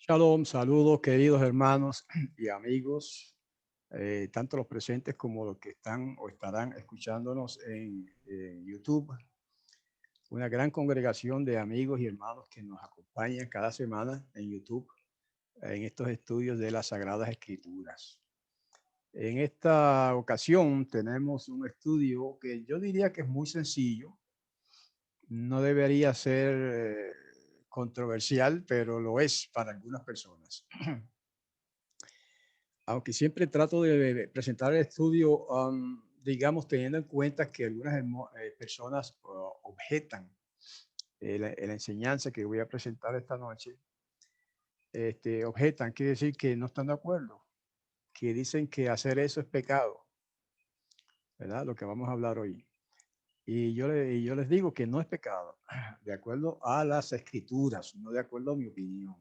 Shalom, saludos queridos hermanos y amigos, tanto los presentes como los que están o estarán escuchándonos en YouTube. Una gran congregación de amigos y hermanos que nos acompañan cada semana en YouTube en estos estudios de las Sagradas Escrituras. En esta ocasión tenemos un estudio que yo diría que es muy sencillo, no debería ser controversial, pero lo es para algunas personas. Aunque siempre trato de presentar el estudio, digamos, teniendo en cuenta que algunas personas objetan la enseñanza que voy a presentar esta noche, objetan, quiere decir que no están de acuerdo, que dicen que hacer eso es pecado, ¿verdad? Lo que vamos a hablar hoy. Y yo les digo que no es pecado, de acuerdo a las escrituras, no de acuerdo a mi opinión.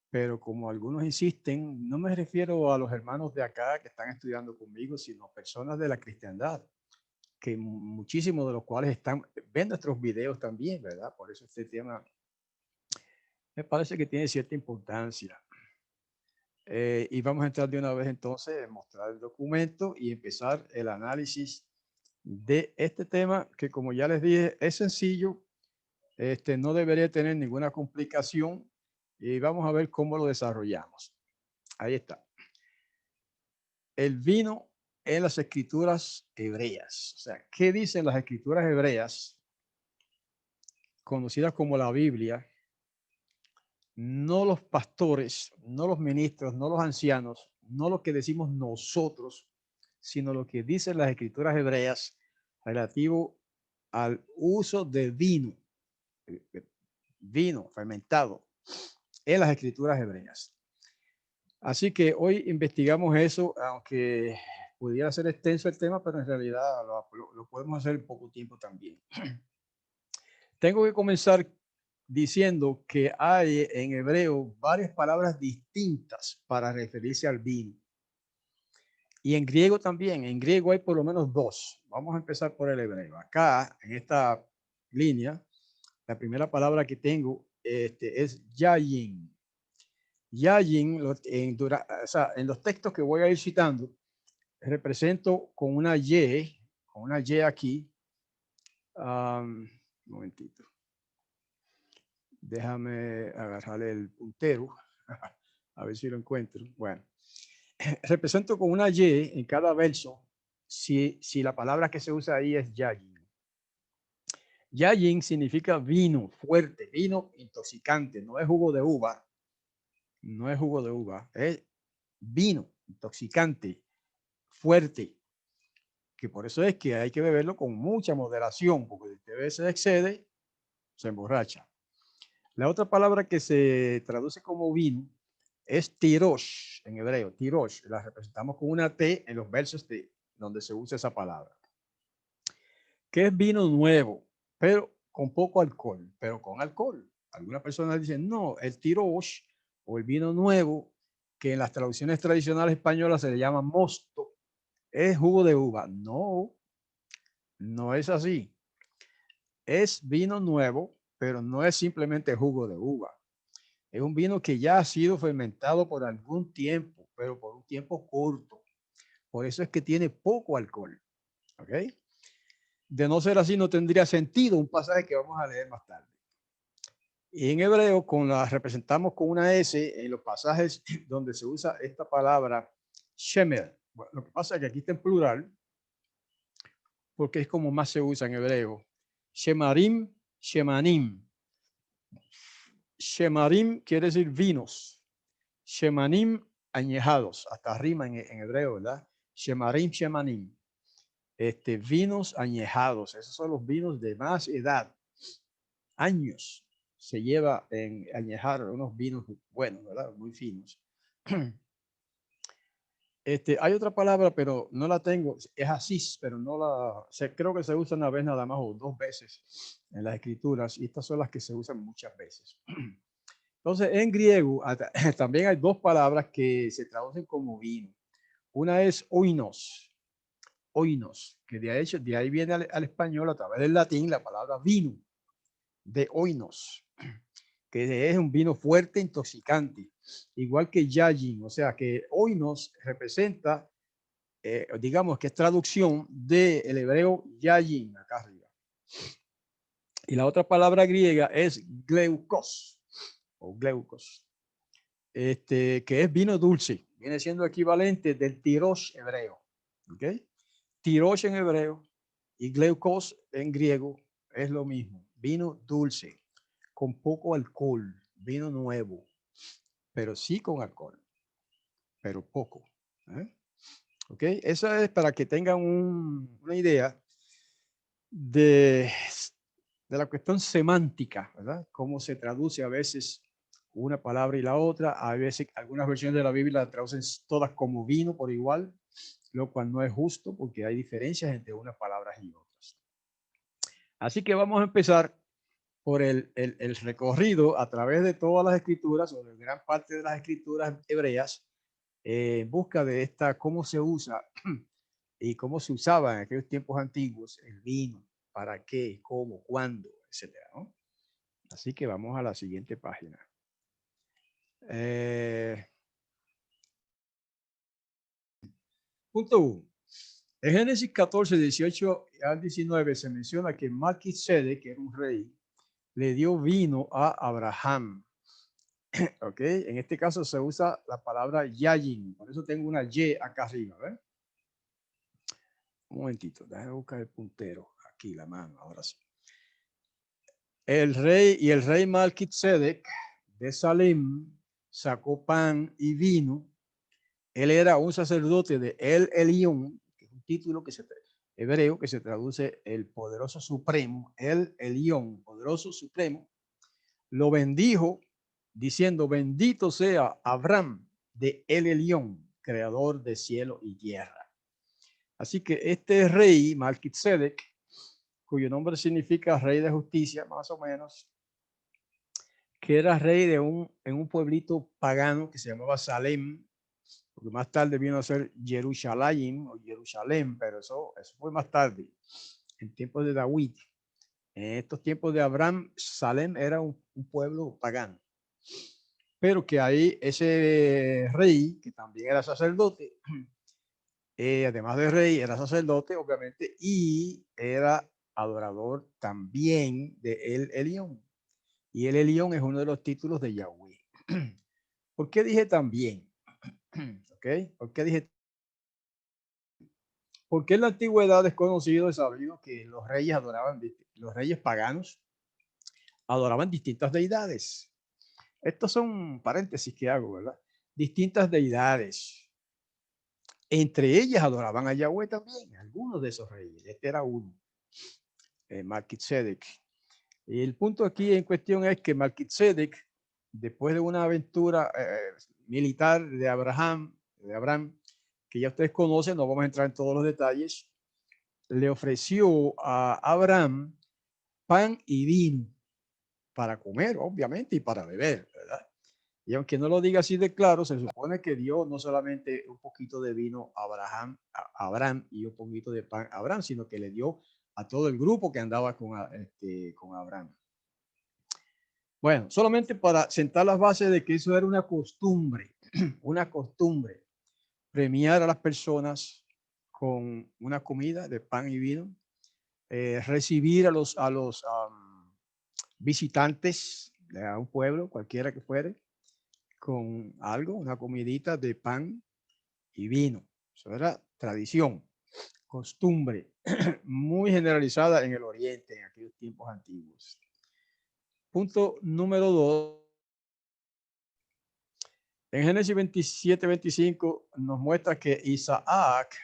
Pero como algunos insisten, no me refiero a los hermanos de acá que están estudiando conmigo, sino personas de la cristiandad, que muchísimos de los cuales ven nuestros videos también, ¿verdad? Por eso este tema me parece que tiene cierta importancia. Y vamos a entrar de una vez entonces, mostrar el documento y empezar el análisis de este tema que, como ya les dije, es sencillo, no debería tener ninguna complicación y vamos a ver cómo lo desarrollamos. Ahí está. El vino en las escrituras hebreas. O sea, ¿qué dicen las escrituras hebreas, conocidas como la Biblia? No los pastores, no los ministros, no los ancianos, no lo que decimos nosotros, sino lo que dicen las escrituras hebreas relativo al uso de vino fermentado en las escrituras hebreas. Así que hoy investigamos eso, aunque pudiera ser extenso el tema, pero en realidad lo podemos hacer en poco tiempo también. Tengo que comenzar diciendo que hay en hebreo varias palabras distintas para referirse al vino. Y en griego también, en griego hay por lo menos dos. Vamos a empezar por el hebreo. Acá, en esta línea, la primera palabra que tengo es yayin. Yayin, en los textos que voy a ir citando, represento con una Y aquí. Un momentito. Déjame agarrar el puntero, a ver si lo encuentro. Bueno, represento con una Y en cada verso si la palabra que se usa ahí es yayin. Yayin significa vino fuerte, vino intoxicante, no es jugo de uva, no es jugo de uva, es vino intoxicante, fuerte, que por eso es que hay que beberlo con mucha moderación, porque si usted se excede, se emborracha. La otra palabra que se traduce como vino es tirosh en hebreo, tirosh. La representamos con una T en los versos donde se usa esa palabra. Que es vino nuevo, pero con poco alcohol, pero con alcohol. Algunas personas dicen, no, el tirosh o el vino nuevo, que en las traducciones tradicionales españolas se le llama mosto, es jugo de uva. No, no es así. Es vino nuevo, pero no es simplemente jugo de uva. Es un vino que ya ha sido fermentado por algún tiempo, pero por un tiempo corto. Por eso es que tiene poco alcohol. ¿Ok? De no ser así, no tendría sentido un pasaje que vamos a leer más tarde. Y en hebreo representamos con una S en los pasajes donde se usa esta palabra shemer. Bueno, lo que pasa es que aquí está en plural, porque es como más se usa en hebreo. Shemarim, shemanim. Shemarim quiere decir vinos. Shemanim, añejados. Hasta rima en hebreo, ¿verdad? Shemarim, shemanim. Vinos añejados. Esos son los vinos de más edad. Años se lleva en añejar unos vinos buenos, ¿verdad? Muy finos. Hay otra palabra, pero no la tengo, es asís, pero no creo que se usa una vez nada más o dos veces en las escrituras, y estas son las que se usan muchas veces. Entonces, en griego también hay dos palabras que se traducen como vino. Una es oinos, que de ahí viene al español a través del latín la palabra vino, de oinos. que es un vino fuerte, intoxicante, igual que Yajin, o sea que hoy nos representa, digamos que es traducción del hebreo Yajin, acá arriba. Y la otra palabra griega es gleukos, o gleukos, que es vino dulce, viene siendo equivalente del tirosh hebreo, ¿ok? Tirosh en hebreo y gleukos en griego es lo mismo, vino dulce, con poco alcohol, vino nuevo, pero sí con alcohol, pero poco. ¿Ok? Eso es para que tengan una idea de, de la cuestión semántica, ¿verdad? Cómo se traduce a veces una palabra y la otra. A veces algunas versiones de la Biblia la traducen todas como vino por igual, lo cual no es justo porque hay diferencias entre unas palabras y otras. Así que vamos a empezar por el recorrido a través de todas las escrituras o de gran parte de las escrituras hebreas en busca de esta, cómo se usa y cómo se usaba en aquellos tiempos antiguos el vino, para qué, cómo, cuándo, etcétera, ¿no? Así que vamos a la siguiente página. Punto 1. En Génesis 14, 18 al 19 se menciona que Melquisedec, que era un rey, le dio vino a Abraham. Ok, en este caso se usa la palabra yayin, por eso tengo una Y acá arriba, ¿ves? Un momentito, déjame buscar el puntero, aquí la mano, ahora sí. El rey Melquisedec de Salem sacó pan y vino. Él era un sacerdote de El Elión, que es un título que hebreo que se traduce el poderoso supremo, El Elión, poderoso supremo. Lo bendijo diciendo, bendito sea Abraham de El Elión, creador de cielo y tierra. Así que este rey, Melquisedec, cuyo nombre significa rey de justicia, más o menos, que era rey de en un pueblito pagano que se llamaba Salem, porque más tarde vino a ser Jerusalén o Jerusalén, pero eso fue más tarde, en tiempos de David. En estos tiempos de Abraham, Salem era un pueblo pagano. Pero que ahí ese rey, que también era sacerdote, además de rey, era sacerdote, obviamente, y era adorador también de El Elión. Y El Elión es uno de los títulos de Yahweh. ¿Por qué dije también? ¿Ok? ¿Por qué dije? Porque en la antigüedad es conocido y sabido que los reyes adoraban, los reyes paganos adoraban distintas deidades. Estos son paréntesis que hago, ¿verdad? Distintas deidades. Entre ellas adoraban a Yahweh también, algunos de esos reyes. Este era uno, Melquisedec. Y el punto aquí en cuestión es que Melquisedec, después de una aventura militar de Abraham, que ya ustedes conocen, no vamos a entrar en todos los detalles, le ofreció a Abraham pan y vino para comer, obviamente, y para beber, ¿verdad? Y aunque no lo diga así de claro, se supone que dio no solamente un poquito de vino a Abraham y un poquito de pan a Abraham, sino que le dio a todo el grupo que andaba con Abraham. Bueno, solamente para sentar las bases de que eso era una costumbre, premiar a las personas con una comida de pan y vino, recibir a los visitantes de un pueblo, cualquiera que fuere, con algo, una comidita de pan y vino. Eso era tradición, costumbre, muy generalizada en el Oriente, en aquellos tiempos antiguos. Punto número 2. En Génesis 27, 25 nos muestra que Isaac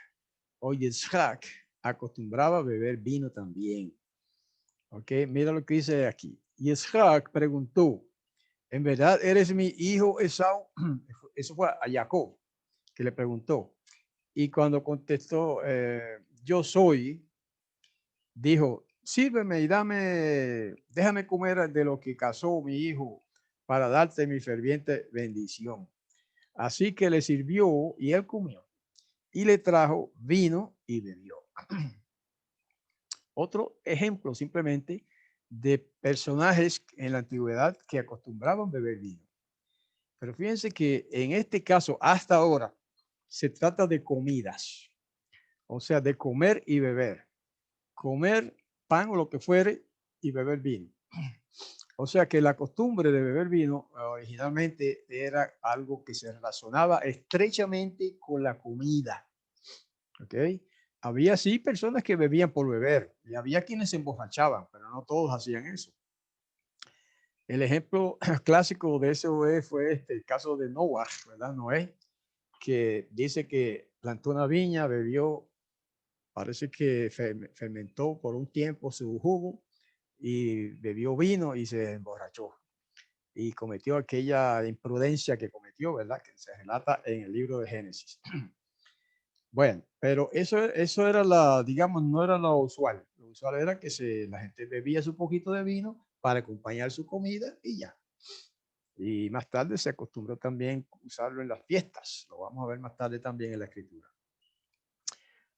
o Yitzhak acostumbraba a beber vino también. Ok, mira lo que dice aquí. Yitzhak preguntó, ¿en verdad eres mi hijo Esau? Eso fue a Jacob que le preguntó. Y cuando contestó, yo soy, dijo, sírveme y déjame comer de lo que cazó mi hijo para darte mi ferviente bendición. Así que le sirvió y él comió y le trajo vino y bebió. Otro ejemplo simplemente de personajes en la antigüedad que acostumbraban beber vino. Pero fíjense que en este caso, hasta ahora, se trata de comidas, o sea, de comer y beber. Comer pan o lo que fuere y beber vino. O sea que la costumbre de beber vino originalmente era algo que se relacionaba estrechamente con la comida. ¿Ok? Había sí personas que bebían por beber y había quienes se emborrachaban, pero no todos hacían eso. El ejemplo clásico de eso fue el caso de Noah, ¿verdad? Noé, que dice que plantó una viña, bebió, parece que fermentó por un tiempo su jugo y bebió vino y se emborrachó y cometió aquella imprudencia que cometió, ¿verdad? Que se relata en el libro de Génesis. Bueno, pero eso era digamos, no era lo usual. Lo usual era que la gente bebía su poquito de vino para acompañar su comida y ya. Y más tarde se acostumbró también usarlo en las fiestas. Lo vamos a ver más tarde también en la escritura.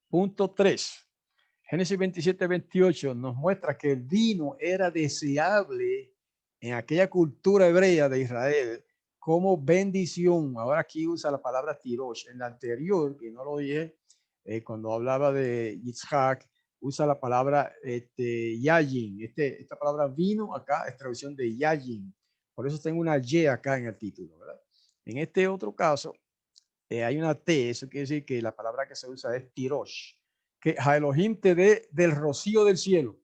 Punto 3. Génesis 27-28 nos muestra que el vino era deseable en aquella cultura hebrea de Israel como bendición. Ahora aquí usa la palabra tirosh. En la anterior, que no lo dije, cuando hablaba de Yitzhak, usa la palabra yayin. Esta palabra vino acá es traducción de yayin. Por eso tengo una Y acá en el título, ¿verdad? En este otro caso, hay una T, eso quiere decir que la palabra que se usa es tirosh, que Elohim te dé del rocío del cielo,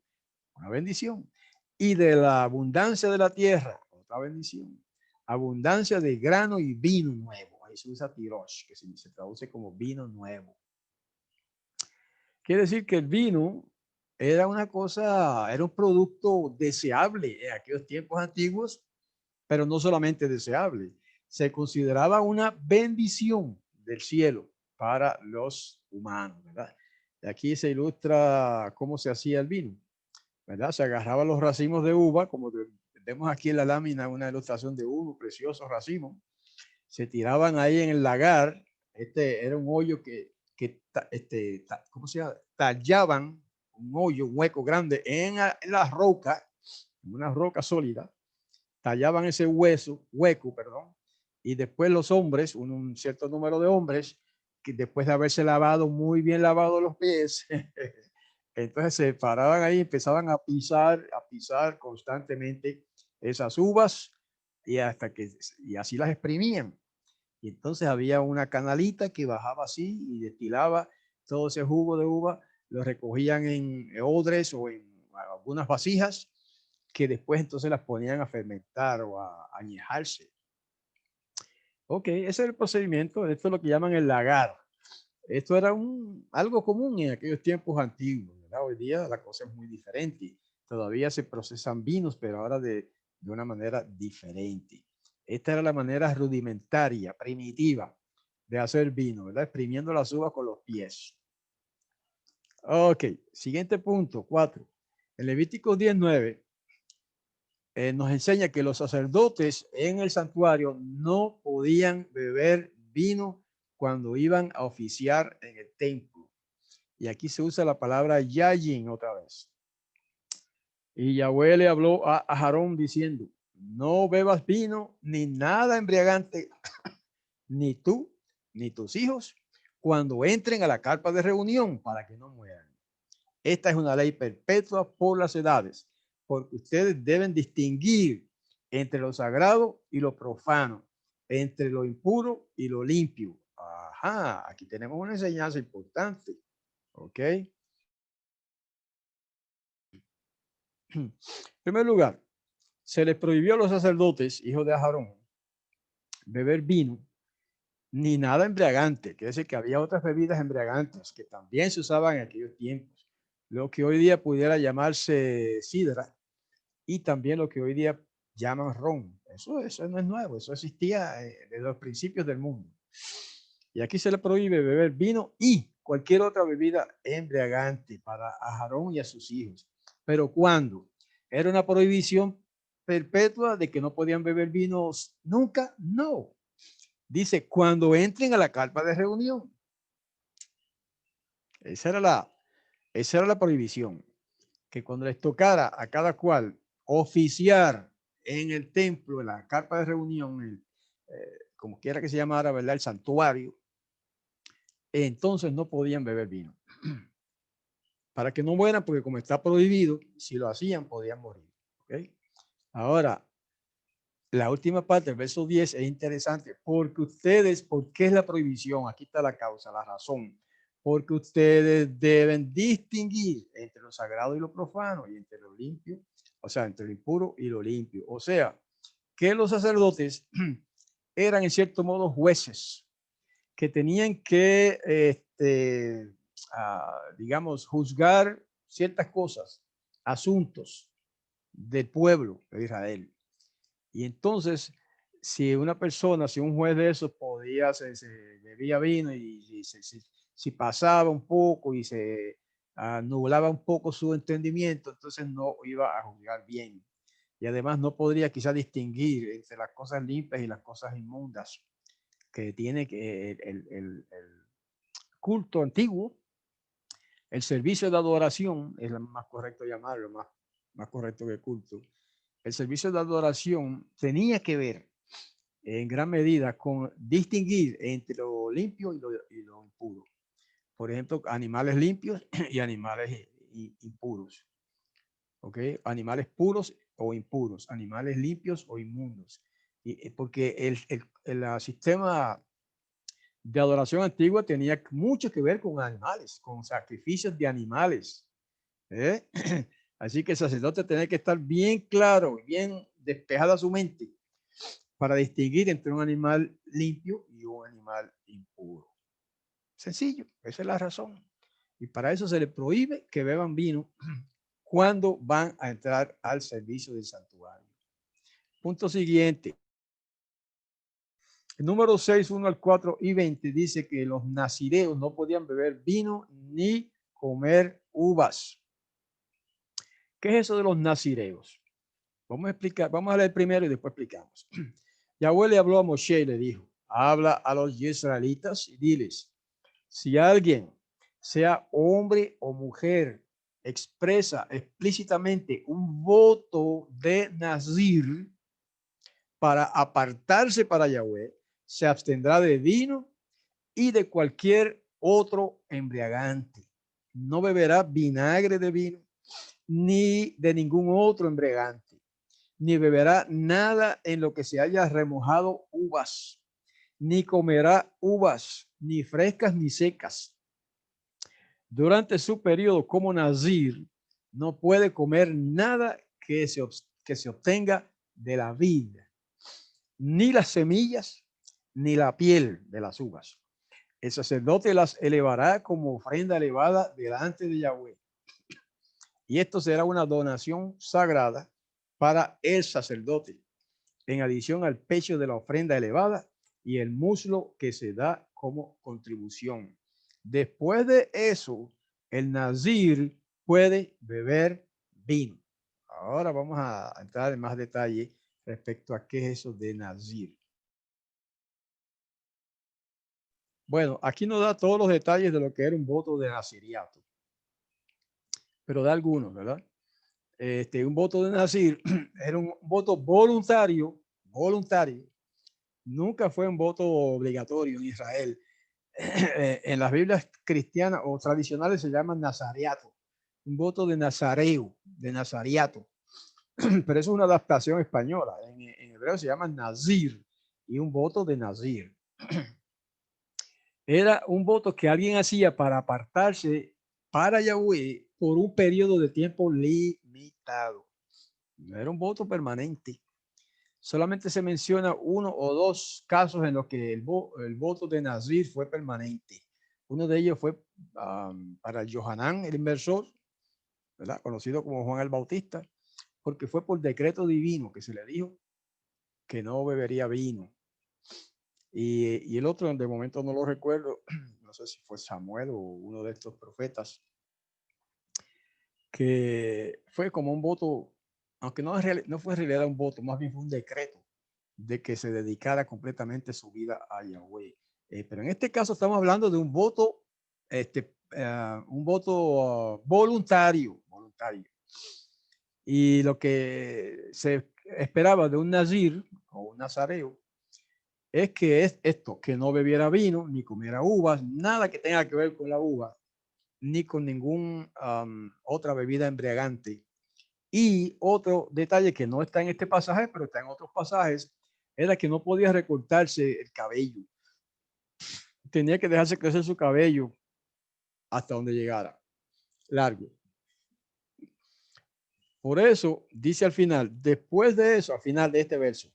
una bendición, y de la abundancia de la tierra, otra bendición, abundancia de grano y vino nuevo. Ahí se usa tirosh, que se traduce como vino nuevo. Quiere decir que el vino era una cosa, era un producto deseable en aquellos tiempos antiguos, pero no solamente deseable, se consideraba una bendición del cielo para los humanos, ¿verdad? Y aquí se ilustra cómo se hacía el vino, ¿verdad? Se agarraban los racimos de uva, como vemos aquí en la lámina una ilustración de uno, preciosos racimos, se tiraban ahí en el lagar, era un hoyo ¿cómo se llama? Tallaban un hoyo, un hueco grande en la roca, en una roca sólida, tallaban ese hueco, perdón, y después los hombres, un cierto número de hombres, que después de haberse lavado, muy bien lavado los pies, entonces se paraban ahí, empezaban a pisar constantemente esas uvas y así las exprimían. Y entonces había una canalita que bajaba así y destilaba todo ese jugo de uva, lo recogían en odres o en algunas vasijas que después entonces las ponían a fermentar o a añejarse. Ok, ese es el procedimiento, esto es lo que llaman el lagar. Esto era algo común en aquellos tiempos antiguos, ¿verdad? Hoy día la cosa es muy diferente. Todavía se procesan vinos, pero ahora de una manera diferente. Esta era la manera rudimentaria, primitiva de hacer vino, ¿verdad? Exprimiendo las uvas con los pies. Ok, siguiente punto, 4. En Levítico 19 nos enseña que los sacerdotes en el santuario no podían beber vino cuando iban a oficiar en el templo. Y aquí se usa la palabra yayin otra vez. Y Yahweh le habló a Aarón diciendo, no bebas vino ni nada embriagante, ni tú, ni tus hijos, cuando entren a la carpa de reunión para que no mueran. Esta es una ley perpetua por las edades, porque ustedes deben distinguir entre lo sagrado y lo profano, entre lo impuro y lo limpio. Ajá, aquí tenemos una enseñanza importante. ¿Ok? En primer lugar, se les prohibió a los sacerdotes, hijos de Aarón, beber vino ni nada embriagante. Quiere decir que había otras bebidas embriagantes que también se usaban en aquellos tiempos. Lo que hoy día pudiera llamarse sidra y también lo que hoy día llaman ron. Eso no es nuevo, eso existía desde los principios del mundo. Y aquí se le prohíbe beber vino y cualquier otra bebida embriagante para Aarón y a sus hijos. Pero ¿cuándo? Era una prohibición perpetua de que no podían beber vinos nunca. No. Dice, cuando entren a la carpa de reunión. Esa era la prohibición. que cuando les tocara a cada cual oficiar en el templo, en la carpa de reunión, como quiera que se llamara, ¿verdad? El santuario, entonces no podían beber vino. Para que no mueran, porque como está prohibido, si lo hacían, podían morir. ¿Okay? Ahora, la última parte, el verso 10, es interesante, porque ustedes, ¿por qué es la prohibición? Aquí está la causa, la razón. Porque ustedes deben distinguir entre lo sagrado y lo profano, y entre lo limpio, o sea, entre lo impuro y lo limpio. O sea, que los sacerdotes eran en cierto modo jueces que tenían que, digamos, juzgar ciertas cosas, asuntos del pueblo de Israel. Y entonces, si una persona, si un juez de esos podía, se bebía vino y si pasaba un poco y se nublaba un poco su entendimiento, entonces no iba a juzgar bien. Y además no podría quizá distinguir entre las cosas limpias y las cosas inmundas que tiene que el culto antiguo, el servicio de adoración, es lo más correcto llamarlo, más correcto que culto. El servicio de adoración tenía que ver en gran medida con distinguir entre lo limpio y lo impuro. Por ejemplo, animales limpios y animales impuros. ¿Ok? Animales puros o impuros, animales limpios o inmundos. Porque el sistema de adoración antigua tenía mucho que ver con animales, con sacrificios de animales. ¿Eh? Así que el sacerdote tenía que estar bien claro, bien despejada su mente para distinguir entre un animal limpio y un animal impuro. Sencillo, esa es la razón. Y para eso se les prohíbe que beban vino cuando van a entrar al servicio del santuario. Punto siguiente. El número 6, 1 al 4 y 20 dice que los nazireos no podían beber vino ni comer uvas. ¿Qué es eso de los nazireos? Vamos a explicar, vamos a leer primero y después explicamos. Yahweh le habló a Moshe y le dijo, habla a los israelitas y diles, si alguien, sea hombre o mujer, expresa explícitamente un voto de Nazir para apartarse para Yahweh, se abstendrá de vino y de cualquier otro embriagante. No beberá vinagre de vino ni de ningún otro embriagante, ni beberá nada en lo que se haya remojado uvas, ni comerá uvas, ni frescas ni secas. Durante su periodo como nazir, no puede comer nada que se obtenga de la vid, ni las semillas, ni la piel de las uvas. El sacerdote las elevará como ofrenda elevada delante de Yahweh. Y esto será una donación sagrada para el sacerdote, en adición al pecho de la ofrenda elevada y el muslo que se da como contribución. Después de eso, el nazir puede beber vino. Ahora vamos a entrar en más detalle respecto a qué es eso de nazir. Bueno, aquí nos da todos los detalles de lo que era un voto de naziriato, pero da algunos, ¿verdad? Un voto de nazir era un voto voluntario, nunca fue un voto obligatorio en Israel. En las Biblias cristianas o tradicionales se llama nazariato, un voto de nazareo, de nazariato, pero eso es una adaptación española. En hebreo se llama nazir y un voto de nazir. Era un voto que alguien hacía para apartarse para Yahweh por un periodo de tiempo limitado. No era un voto permanente. Solamente se menciona uno o dos casos en los que el voto de Nazir fue permanente. Uno de ellos fue para Johanán, el inversor, ¿verdad? Conocido como Juan el Bautista, porque fue por decreto divino que se le dijo que no bebería vino. Y el otro, de momento no lo recuerdo, no sé si fue Samuel o uno de estos profetas, que fue como un voto, aunque no fue en realidad un voto, más bien fue un decreto de que se dedicara completamente su vida a Yahweh. Pero en este caso estamos hablando de un voto voluntario, Y lo que se esperaba de un nazir o un nazareo es que es esto, que no bebiera vino, ni comiera uvas, nada que tenga que ver con la uva, ni con ningún otra bebida embriagante. Y otro detalle que no está en este pasaje, pero está en otros pasajes, era que no podía recortarse el cabello. Tenía que dejarse crecer su cabello hasta donde llegara, largo. Por eso dice al final, después de eso, al final de este verso,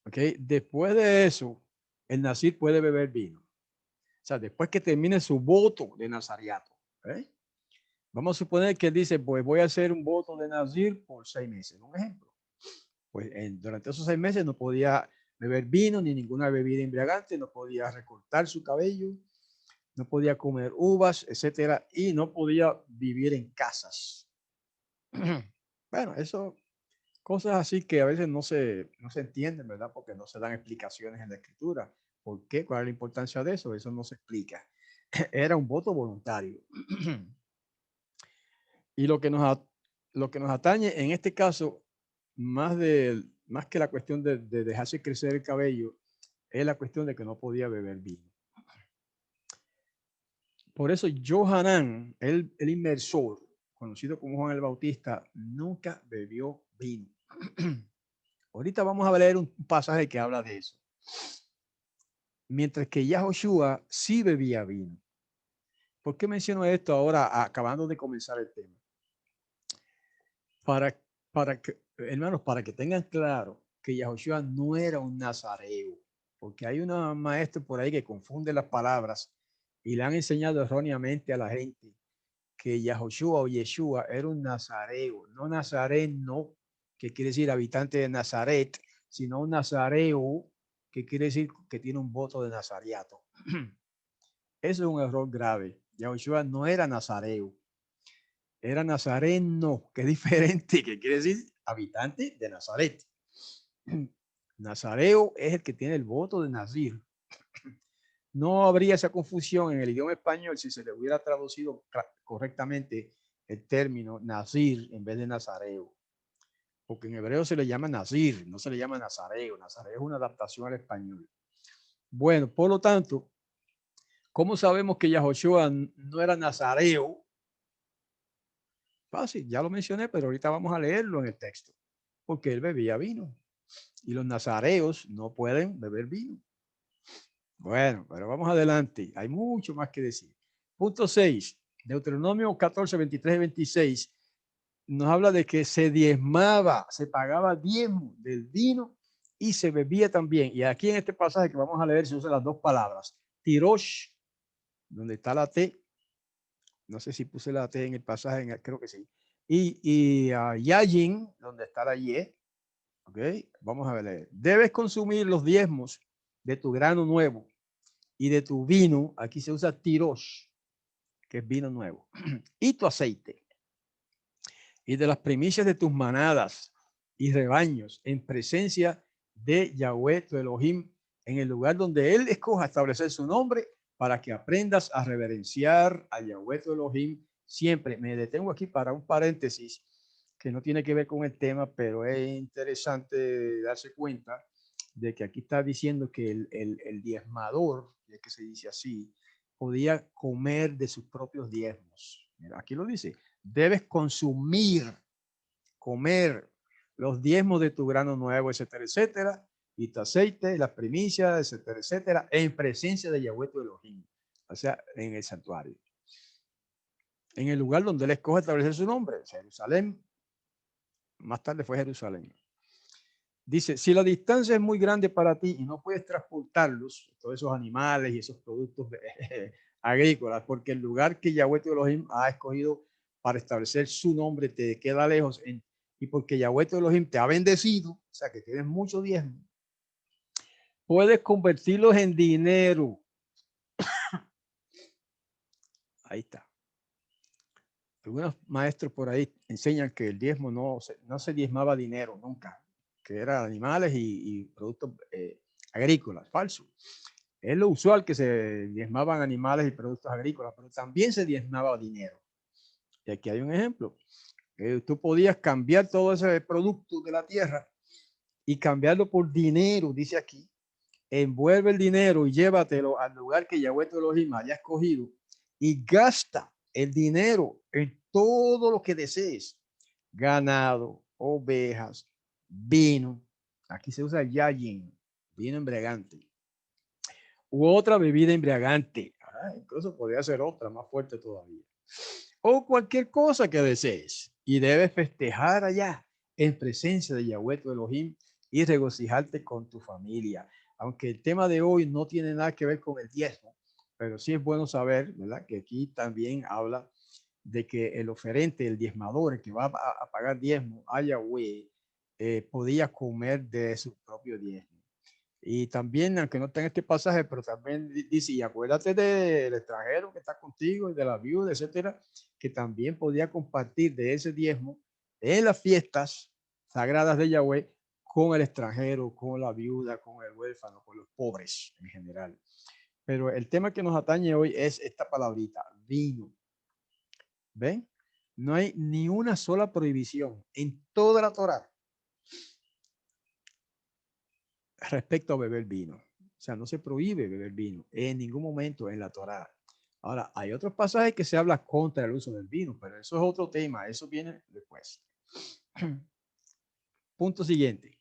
¿ok? Después de eso, el nazir puede beber vino. O sea, después que termine su voto de nazariato. ¿Okay? Vamos a suponer que él dice, pues voy a hacer un voto de nazir por 6 meses. Un ejemplo. Pues durante esos 6 meses no podía beber vino ni ninguna bebida embriagante, no podía recortar su cabello, no podía comer uvas, etcétera, y no podía vivir en casas. Bueno, eso, cosas así que a veces no se entienden, ¿verdad? Porque no se dan explicaciones en la escritura. ¿Por qué? ¿Cuál es la importancia de eso? Eso no se explica. Era un voto voluntario. Y lo que nos atañe en este caso, más que la cuestión de dejarse crecer el cabello, es la cuestión de que no podía beber vino. Por eso Johanán, el inmersor, conocido como Juan el Bautista, nunca bebió vino. Ahorita vamos a leer un pasaje que habla de eso. Mientras que Yahoshua sí bebía vino. ¿Por qué menciono esto ahora, acabando de comenzar el tema? Para que, hermanos, para que tengan claro que Yahoshua no era un nazareo, porque hay una maestra por ahí que confunde las palabras y le han enseñado erróneamente a la gente que Yahoshua o Yeshua era un nazareo, no nazareno, que quiere decir habitante de Nazaret, sino un nazareo, que quiere decir que tiene un voto de nazariato. Eso es un error grave. Yahoshua no era nazareo, era nazareno, que es diferente, que quiere decir habitante de Nazaret. Nazareo es el que tiene el voto de Nazir. No habría esa confusión en el idioma español si se le hubiera traducido correctamente el término Nazir en vez de Nazareo. Porque en hebreo se le llama Nazir, no se le llama Nazareo. Nazareo es una adaptación al español. Bueno, por lo tanto, ¿cómo sabemos que Yahoshua no era nazareo? Fácil, ya lo mencioné, pero ahorita vamos a leerlo en el texto. Porque él bebía vino. Y los nazareos no pueden beber vino. Bueno, pero vamos adelante. Hay mucho más que decir. Punto 6. Deuteronomio 14, 23 y 26 nos habla de que se diezmaba, se pagaba diezmo del vino y se bebía también. Y aquí en este pasaje que vamos a leer se usan las dos palabras. Tirosh, donde está la T. No sé si puse la T en el pasaje, creo que sí. Y Yayin, donde está la Y. Ok, vamos a leer. Debes consumir los diezmos de tu grano nuevo y de tu vino. Aquí se usa tirosh, que es vino nuevo, y tu aceite, y de las primicias de tus manadas y rebaños en presencia de Yahweh tu Elohim, en el lugar donde él escoja establecer su nombre, para que aprendas a reverenciar a Yahweh tu Elohim siempre. Me detengo aquí para un paréntesis que no tiene que ver con el tema, pero es interesante darse cuenta de que aquí está diciendo que el diezmador, ya que se dice así, podía comer de sus propios diezmos. Mira, aquí lo dice, debes consumir, comer los diezmos de tu grano nuevo, etcétera, etcétera, y tu aceite, las primicias, etcétera, etcétera, en presencia de Yahweh tu Elohim, o sea, en el santuario. En el lugar donde él escoge establecer su nombre, Jerusalén, más tarde fue Jerusalén. Dice, si la distancia es muy grande para ti y no puedes transportarlos, todos esos animales y esos productos agrícolas, porque el lugar que Yahweh tu Elohim ha escogido para establecer su nombre te queda lejos, y porque Yahweh tu Elohim te ha bendecido, o sea que tienes mucho diezmo, puedes convertirlos en dinero. Ahí está. Algunos maestros por ahí enseñan que el diezmo no se diezmaba dinero nunca, que eran animales y productos agrícolas. Falso. Es lo usual que se diezmaban animales y productos agrícolas, pero también se diezmaba dinero. Y aquí hay un ejemplo. Tú podías cambiar todo ese producto de la tierra y cambiarlo por dinero, dice aquí. Envuelve el dinero y llévatelo al lugar que Yahweh tu Elohim haya escogido y gasta el dinero en todo lo que desees. Ganado, ovejas, vino. Aquí se usa yayin, vino embriagante. U otra bebida embriagante. Incluso podría ser otra más fuerte todavía. O cualquier cosa que desees. Y debes festejar allá en presencia de Yahweh tu Elohim y regocijarte con tu familia. Aunque el tema de hoy no tiene nada que ver con el diezmo, pero sí es bueno saber, ¿verdad? Que aquí también habla de que el oferente, el diezmador, el que va a pagar diezmo a Yahweh, podía comer de su propio diezmo. Y también, aunque no está en este pasaje, pero también dice, y acuérdate del extranjero que está contigo y de la viuda, etcétera, que también podía compartir de ese diezmo en las fiestas sagradas de Yahweh con el extranjero, con la viuda, con el huérfano, con los pobres en general. Pero el tema que nos atañe hoy es esta palabrita, vino. ¿Ven? No hay ni una sola prohibición en toda la Torá respecto a beber vino. O sea, no se prohíbe beber vino en ningún momento en la Torá. Ahora, hay otros pasajes que se habla contra el uso del vino, pero eso es otro tema, eso viene después. Punto siguiente.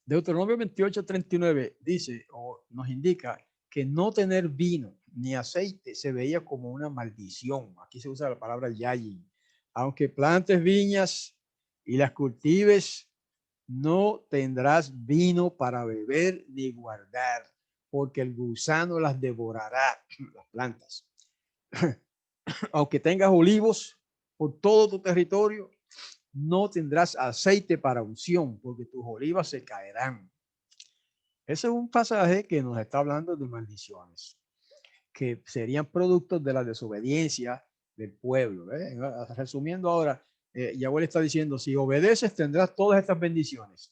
Deuteronomio 28:39 dice o nos indica que no tener vino ni aceite se veía como una maldición. Aquí se usa la palabra yayin. Aunque plantes viñas y las cultives, no tendrás vino para beber ni guardar, porque el gusano las devorará, las plantas. Aunque tengas olivos por todo tu territorio, no tendrás aceite para unción, porque tus olivas se caerán. Ese es un pasaje que nos está hablando de maldiciones, que serían productos de la desobediencia del pueblo. Resumiendo ahora, Yahweh está diciendo, si obedeces tendrás todas estas bendiciones.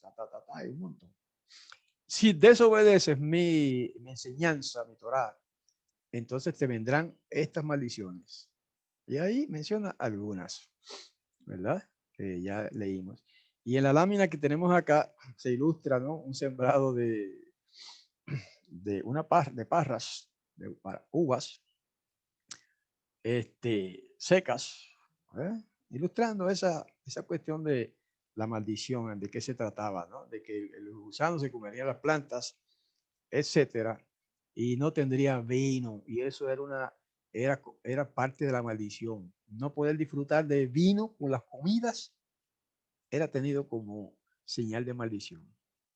Hay un montón. Si desobedeces mi enseñanza, mi Torah, entonces te vendrán estas maldiciones. Y ahí menciona algunas, ¿verdad? Que ya leímos. Y en la lámina que tenemos acá se ilustra, ¿no? Un sembrado de una de parras, de uvas, secas, ¿eh? Ilustrando esa cuestión de la maldición, de qué se trataba, ¿no? De que el gusano se comería las plantas, etcétera, y no tendría vino, y eso era parte de la maldición. No poder disfrutar de vino con las comidas era tenido como señal de maldición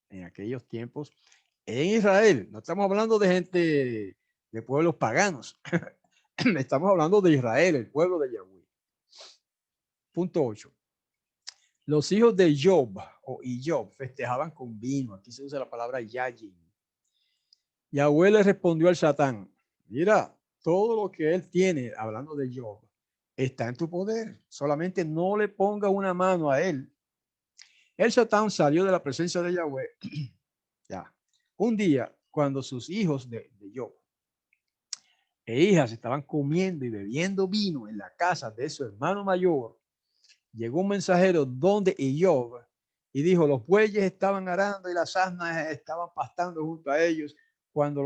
en aquellos tiempos en Israel. No estamos hablando de gente de pueblos paganos. Estamos hablando de Israel, el pueblo de Yahweh. Punto 8. Los hijos de Job o Job festejaban con vino. Aquí se usa la palabra yayin. Yahweh le respondió al Satán, mira, todo lo que él tiene, hablando de Job, está en tu poder. Solamente no le ponga una mano a él. El Satán salió de la presencia de Yahweh. Ya. Un día, cuando sus hijos de Job e hijas estaban comiendo y bebiendo vino en la casa de su hermano mayor, llegó un mensajero donde Job y dijo, los bueyes estaban arando y las asnas estaban pastando junto a ellos cuando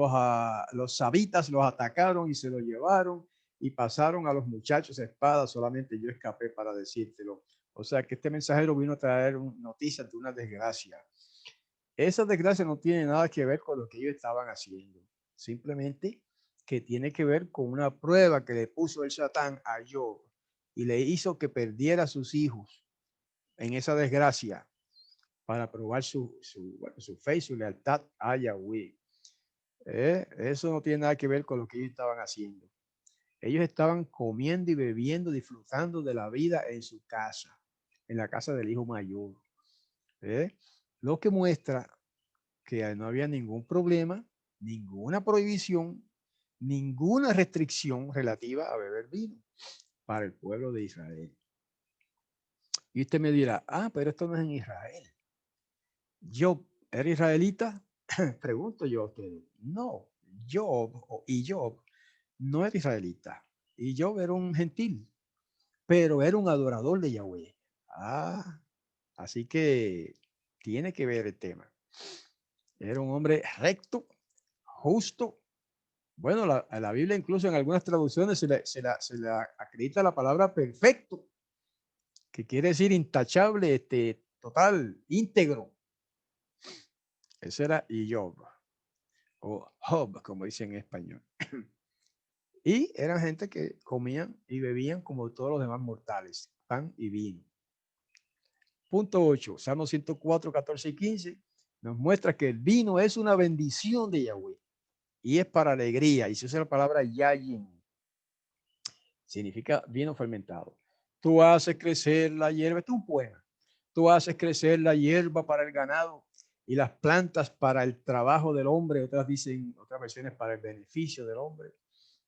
los sabitas los atacaron y se los llevaron y pasaron a los muchachos a espada, solamente yo escapé para decírtelo. O sea que este mensajero vino a traer noticias de una desgracia. Esa desgracia no tiene nada que ver con lo que ellos estaban haciendo, simplemente que tiene que ver con una prueba que le puso el Satán a Job y le hizo que perdiera a sus hijos en esa desgracia para probar su fe y su lealtad a Yahweh. Eso no tiene nada que ver con lo que ellos estaban haciendo. Ellos estaban comiendo y bebiendo, disfrutando de la vida en su casa, en la casa del hijo mayor. Lo que muestra que no había ningún problema, ninguna prohibición, ninguna restricción relativa a beber vino para el pueblo de Israel. Y usted me dirá, pero esto no es en Israel. ¿Job era israelita? Pregunto yo a ustedes. No, Job y Job no era israelita. Y Job era un gentil. pero era un adorador de Yahweh. Ah, así que tiene que ver el tema. Era un hombre recto, justo. Bueno, la Biblia incluso en algunas traducciones se le acredita la palabra perfecto, que quiere decir intachable, total, íntegro. Ese era Job, o Job, como dicen en español. Y eran gente que comían y bebían como todos los demás mortales, pan y vino. Punto 8, Salmo 104, 14 y 15, nos muestra que el vino es una bendición de Yahweh y es para alegría. Y se usa la palabra yayin, significa vino fermentado. Tú haces crecer la hierba, esto es un poema. Tú haces crecer la hierba para el ganado y las plantas para el trabajo del hombre. Otras dicen, otras versiones, para el beneficio del hombre,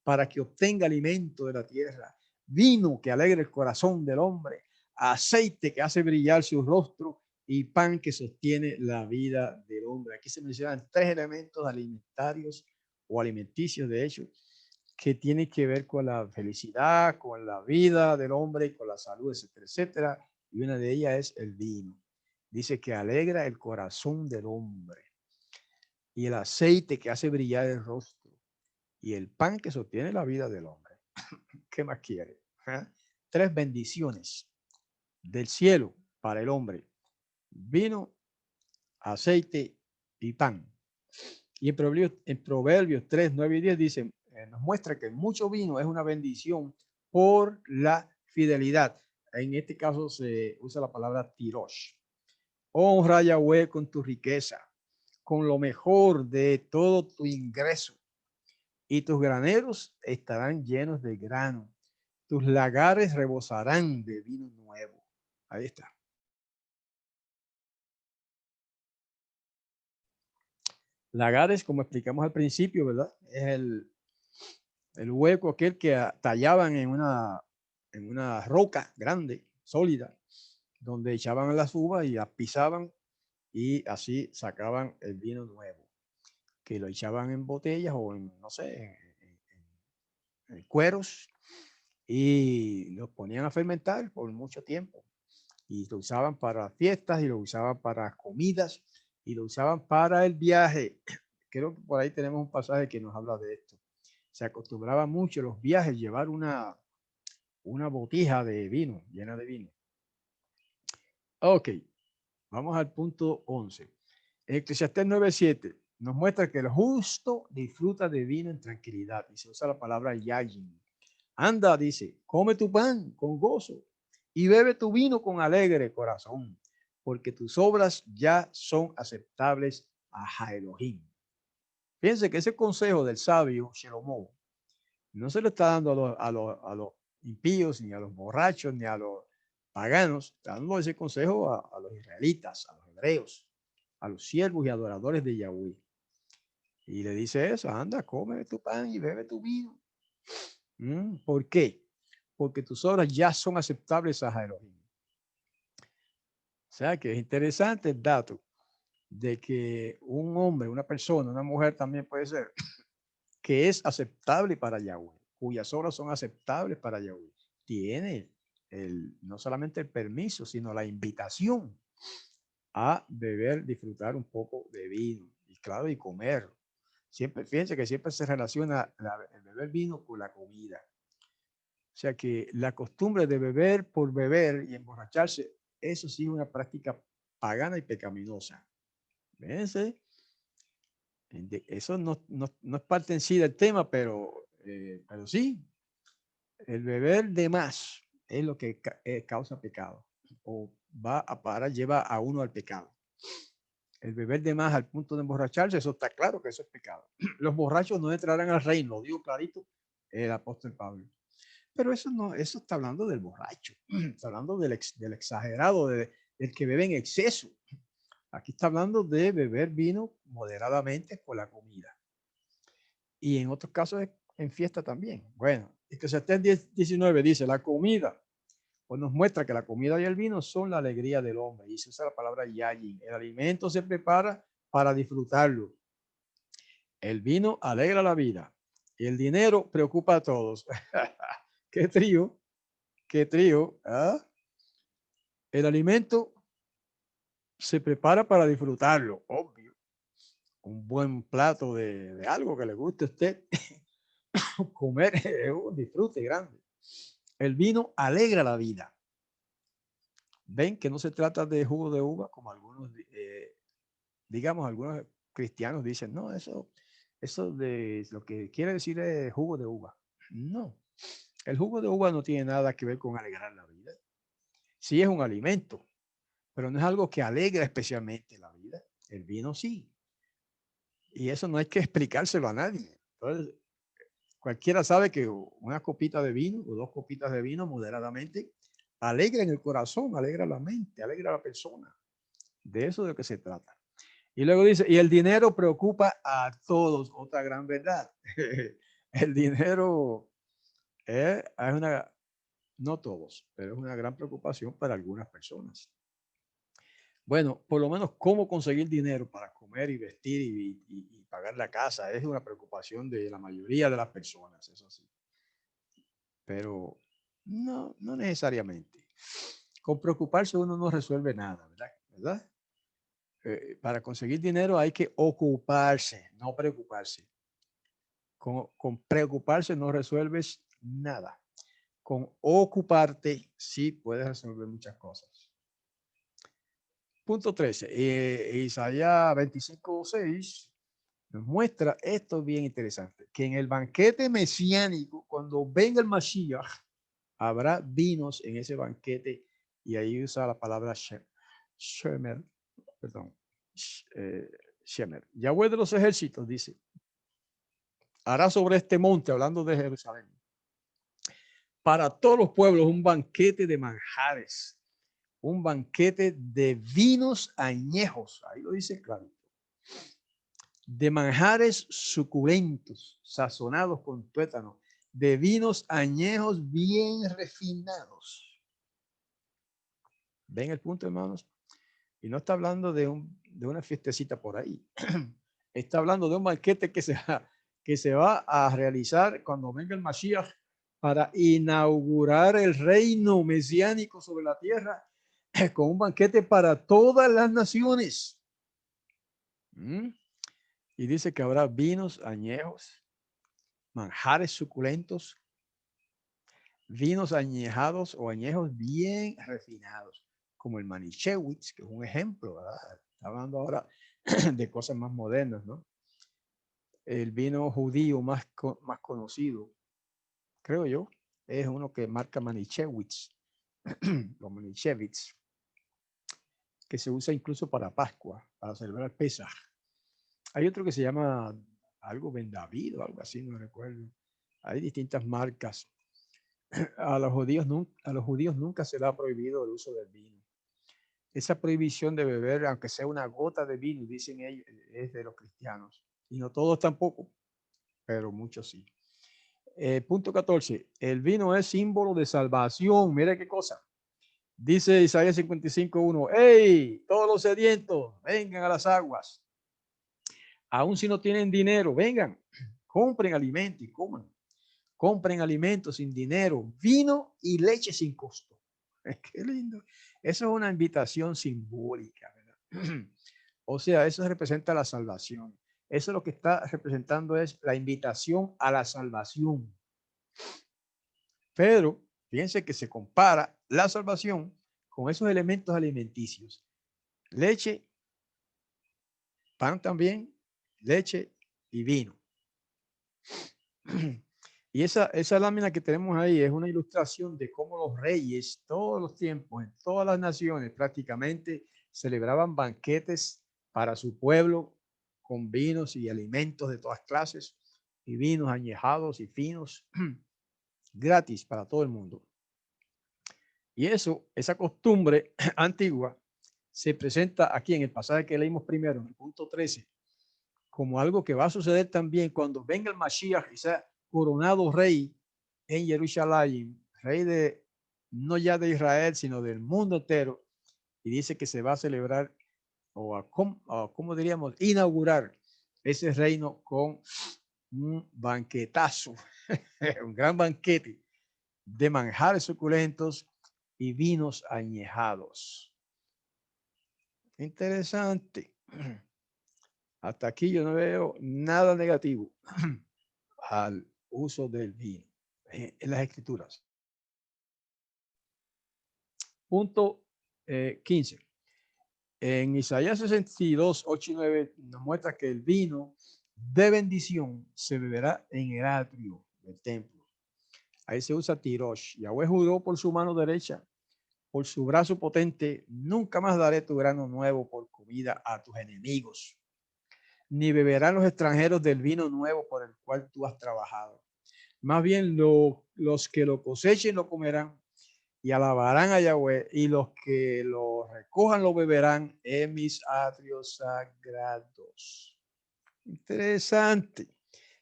para que obtenga alimento de la tierra, vino que alegra el corazón del hombre, aceite que hace brillar su rostro y pan que sostiene la vida del hombre. Aquí se mencionan tres elementos alimentarios o alimenticios, de hecho, que tiene que ver con la felicidad, con la vida del hombre, con la salud, etcétera, etcétera. Y una de ellas es el vino. Dice que alegra el corazón del hombre y el aceite que hace brillar el rostro y el pan que sostiene la vida del hombre. ¿Qué más quiere? ¿Eh? Tres bendiciones del cielo para el hombre: vino, aceite y pan. Y en Proverbios 3, 9 y 10 dice, nos muestra que mucho vino es una bendición por la fidelidad. En este caso se usa la palabra tirosh. Honra a Yahweh con tu riqueza, con lo mejor de todo tu ingreso, y tus graneros estarán llenos de grano. Tus lagares rebosarán de vino nuevo. Ahí está. Lagares, como explicamos al principio, ¿verdad? Es el hueco aquel que tallaban en una roca grande, sólida, donde echaban las uvas y las pisaban y así sacaban el vino nuevo, que lo echaban en botellas o en, no sé, en cueros y los ponían a fermentar por mucho tiempo. Y lo usaban para fiestas y lo usaban para comidas y lo usaban para el viaje. Creo que por ahí tenemos un pasaje que nos habla de esto. Se acostumbraba mucho los viajes llevar una botija de vino, llena de vino. Ok, vamos al punto 11. Eclesiastés 9:7 nos muestra que el justo disfruta de vino en tranquilidad y se usa la palabra yayin. Anda, dice, come tu pan con gozo y bebe tu vino con alegre corazón, porque tus obras ya son aceptables a Elohim. Fíjense que ese consejo del sabio Shelomo no se lo está dando a los impíos, ni a los borrachos, ni a los paganos, está dando ese consejo a los israelitas, a los hebreos, a los siervos y adoradores de Yahweh. Y le dice eso, anda, come tu pan y bebe tu vino. ¿Por qué? Porque tus obras ya son aceptables a Elohim. O sea que es interesante el dato de que un hombre, una persona, una mujer también puede ser, que es aceptable para Yahweh, cuyas obras son aceptables para Yahweh, tiene no solamente el permiso, sino la invitación a beber, disfrutar un poco de vino, y claro, y comer. Siempre, fíjense que siempre se relaciona el beber vino con la comida. O sea que la costumbre de beber por beber y emborracharse, eso sí es una práctica pagana y pecaminosa. Fíjense, eso no es parte en sí del tema, pero sí, el beber de más es lo que causa pecado o lleva a uno al pecado. El beber de más al punto de emborracharse, eso está claro que eso es pecado. Los borrachos no entrarán al reino, lo digo clarito el apóstol Pablo. Pero eso no, eso está hablando del borracho, está hablando del exagerado, del que bebe en exceso. Aquí está hablando de beber vino moderadamente con la comida. Y en otros casos en fiesta también. Bueno, Eclesiastés 10:19 dice, la comida, pues nos muestra que la comida y el vino son la alegría del hombre. Y se usa la palabra yayin. El alimento se prepara para disfrutarlo. El vino alegra la vida. Y el dinero preocupa a todos. Qué trío. que trigo. ¿Ah? El alimento se prepara para disfrutarlo, obvio. Un buen plato de algo que le guste a usted. Comer es un disfrute grande. El vino alegra la vida. Ven que no se trata de jugo de uva, como algunos, digamos, algunos cristianos dicen, no, eso de lo que quiere decir es jugo de uva. No, el jugo de uva no tiene nada que ver con alegrar la vida. Sí es un alimento, pero no es algo que alegra especialmente la vida. El vino sí. Y eso no hay que explicárselo a nadie. Entonces, cualquiera sabe que una copita de vino o dos copitas de vino moderadamente alegra en el corazón, alegra la mente, alegra a la persona. De eso de lo que se trata. Y luego dice, y el dinero preocupa a todos, otra gran verdad. El dinero es una, no todos, pero es una gran preocupación para algunas personas. Bueno, por lo menos cómo conseguir dinero para comer y vestir y pagar la casa es una preocupación de la mayoría de las personas, eso sí. Pero no necesariamente. Con preocuparse uno no resuelve nada, ¿verdad? Para conseguir dinero hay que ocuparse, no preocuparse. Con preocuparse no resuelves nada. Con ocuparte sí puedes resolver muchas cosas. Punto 13. Isaías 25:6 nos muestra esto bien interesante, que en el banquete mesiánico, cuando venga el Mashiach, habrá vinos en ese banquete, y ahí usa la palabra shemer, perdón, shemer. Yahweh de los ejércitos dice, hará sobre este monte, hablando de Jerusalén, para todos los pueblos un banquete de manjares, un banquete de vinos añejos, ahí lo dice claro, de manjares suculentos, sazonados con tuétano, de vinos añejos bien refinados. ¿Ven el punto, hermanos? Y no está hablando de una fiestecita por ahí. Está hablando de un banquete que se va a realizar cuando venga el Mashiach para inaugurar el reino mesiánico sobre la tierra con un banquete para todas las naciones. Y dice que habrá vinos añejos, manjares suculentos, vinos añejados o añejos bien refinados, como el Manichewitz, que es un ejemplo, ¿verdad? Está hablando ahora de cosas más modernas, ¿no? El vino judío más conocido, creo yo, es uno que marca Manichewitz, o Manichewitz, que se usa incluso para Pascua, para celebrar Pesaj. Hay otro que se llama algo Ben David o algo así, no recuerdo. Hay distintas marcas. A los judíos nunca se les ha prohibido el uso del vino. Esa prohibición de beber, aunque sea una gota de vino, dicen ellos, es de los cristianos. Y no todos tampoco, pero muchos sí. Punto 14. El vino es símbolo de salvación. Mira qué cosa. Dice Isaías 55:1. ¡Hey! Todos los sedientos, vengan a las aguas. Aún si no tienen dinero, vengan, compren alimento y coman. Compren alimentos sin dinero, vino y leche sin costo. Qué lindo. Eso es una invitación simbólica, ¿verdad? O sea, eso representa la salvación. Eso lo que está representando es la invitación a la salvación. Pero fíjense que se compara la salvación con esos elementos alimenticios. Leche, pan también, leche y vino. Y esa lámina que tenemos ahí es una ilustración de cómo los reyes, todos los tiempos, en todas las naciones prácticamente, celebraban banquetes para su pueblo con vinos y alimentos de todas clases, y vinos añejados y finos, gratis para todo el mundo. Y esa costumbre antigua, se presenta aquí en el pasaje que leímos primero, en el punto 13, como algo que va a suceder también cuando venga el Mashiach y sea coronado rey en Jerusalén, rey de no ya de Israel, sino del mundo entero. Y dice que se va a celebrar o como diríamos, inaugurar ese reino con un banquetazo, un gran banquete de manjares suculentos y vinos añejados. Interesante. Hasta aquí yo no veo nada negativo al uso del vino en las escrituras. Punto 15. En Isaías 62, 8 y 9 nos muestra que el vino de bendición se beberá en el atrio del templo. Ahí se usa tirosh. Yahweh juró por su mano derecha, por su brazo potente, nunca más daré tu grano nuevo por comida a tus enemigos, ni beberán los extranjeros del vino nuevo por el cual tú has trabajado. Más bien los que lo cosechen lo comerán y alabarán a Yahweh, y los que lo recojan lo beberán en mis atrios sagrados. Interesante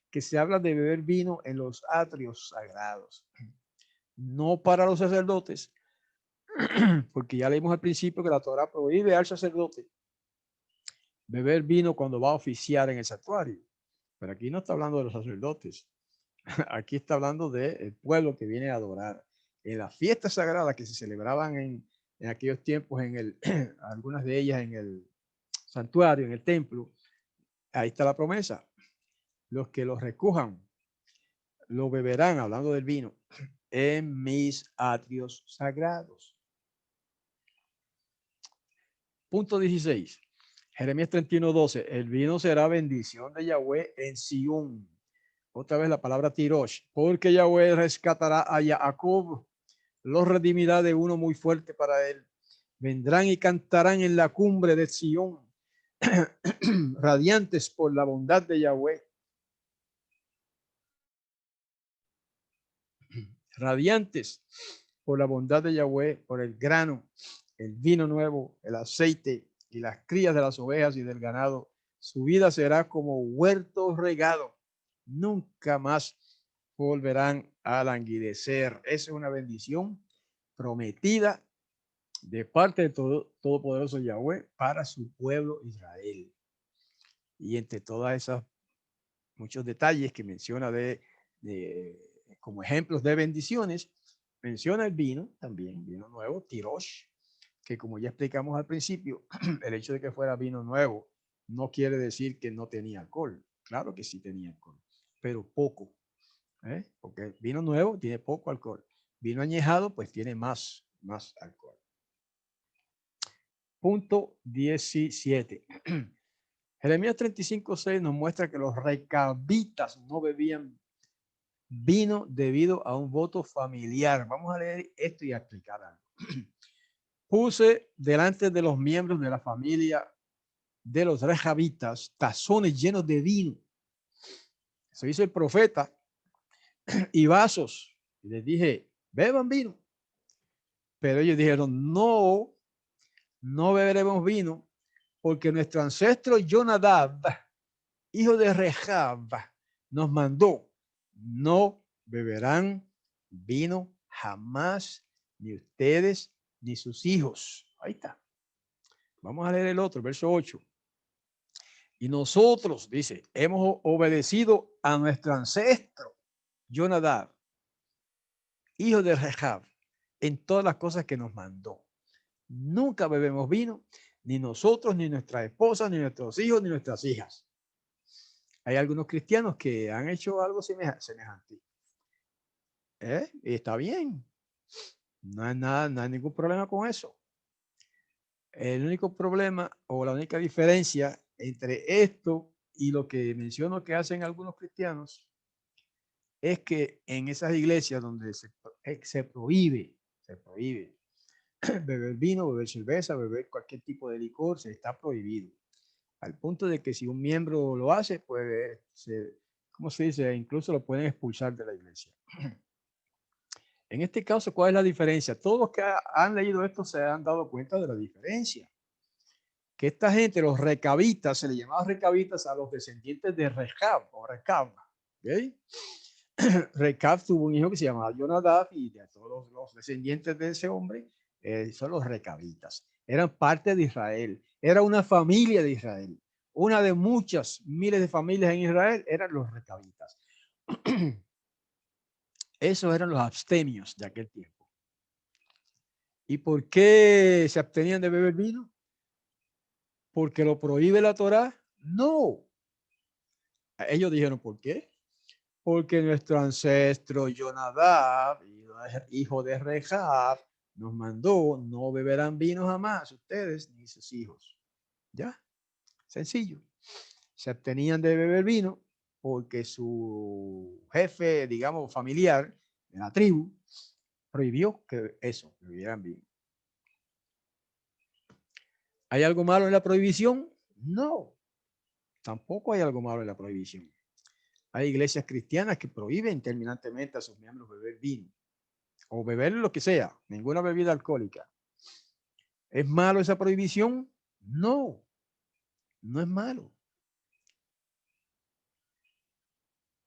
que se habla de beber vino en los atrios sagrados, no para los sacerdotes, porque ya leímos al principio que la Torá prohíbe al sacerdote beber vino cuando va a oficiar en el santuario. Pero aquí no está hablando de los sacerdotes, aquí está hablando del pueblo que viene a adorar. En las fiestas sagradas que se celebraban en aquellos tiempos, algunas de ellas en el santuario, en el templo, ahí está la promesa. Los que los recojan lo beberán, hablando del vino, en mis atrios sagrados. Punto 16. Jeremías 31:12. El vino será bendición de Yahweh en Sión. Otra vez la palabra tirosh. Porque Yahweh rescatará a Jacob, los redimirá de uno muy fuerte para él. Vendrán y cantarán en la cumbre de Sión, radiantes por la bondad de Yahweh. Radiantes por la bondad de Yahweh, por el grano, el vino nuevo, el aceite y las crías de las ovejas y del ganado. Su vida será como huerto regado. Nunca más volverán a languidecer. Esa es una bendición prometida de parte de Todopoderoso Yahweh para su pueblo Israel. Y entre todas esas muchos detalles que menciona como ejemplos de bendiciones, menciona el vino también, vino nuevo, tirosh, que como ya explicamos al principio, el hecho de que fuera vino nuevo no quiere decir que no tenía alcohol. Claro que sí tenía alcohol, pero poco, porque vino nuevo tiene poco alcohol. Vino añejado pues tiene más alcohol. Punto 17. Jeremías 35:6 nos muestra que los recabitas no bebían vino debido a un voto familiar. Vamos a leer esto y a explicar algo. Puse delante de los miembros de la familia de los recabitas tazones llenos de vino. Eso dice el profeta, y vasos. Y les dije, beban vino. Pero ellos dijeron, no beberemos vino, porque nuestro ancestro Jonadab, hijo de Rechab, nos mandó, no beberán vino jamás, ni ustedes, ni sus hijos. Ahí está. Vamos a leer el otro, verso 8. Y nosotros, dice, hemos obedecido a nuestro ancestro Jonadab, hijo de Rechab, en todas las cosas que nos mandó. Nunca bebemos vino, ni nosotros, ni nuestras esposas, ni nuestros hijos, ni nuestras hijas. Hay algunos cristianos que han hecho algo semejante. Y está bien. No hay nada, no hay ningún problema con eso. El único problema o la única diferencia entre esto y lo que menciono que hacen algunos cristianos es que en esas iglesias donde se prohíbe beber vino, beber cerveza, beber cualquier tipo de licor, se está prohibido. Al punto de que si un miembro lo hace, pues, ¿cómo se dice? Incluso lo pueden expulsar de la iglesia. En este caso, ¿cuál es la diferencia? Todos los que han leído esto se han dado cuenta de la diferencia. Que esta gente, los recabitas, se le llamaba recabitas a los descendientes de Rechab o Recab. ¿Okay? Recab tuvo un hijo que se llamaba Jonadab, y de todos los descendientes de ese hombre son los recabitas. Eran parte de Israel. Era una familia de Israel. Una de muchas miles de familias en Israel eran los recabitas. Esos eran los abstemios de aquel tiempo. ¿Y por qué se abstenían de beber vino? ¿Porque lo prohíbe la Torá? No. Ellos dijeron, ¿por qué? Porque nuestro ancestro Jonadab, hijo de Rechab, nos mandó, no beberán vino jamás ustedes ni sus hijos. ¿Ya? Sencillo. Se abstenían de beber vino porque su jefe, digamos, familiar de la tribu, prohibió que eso, que bebieran vino. ¿Hay algo malo en la prohibición? No, tampoco hay algo malo en la prohibición. Hay iglesias cristianas que prohíben terminantemente a sus miembros beber vino o beber lo que sea, ninguna bebida alcohólica. ¿Es malo esa prohibición? No, no es malo.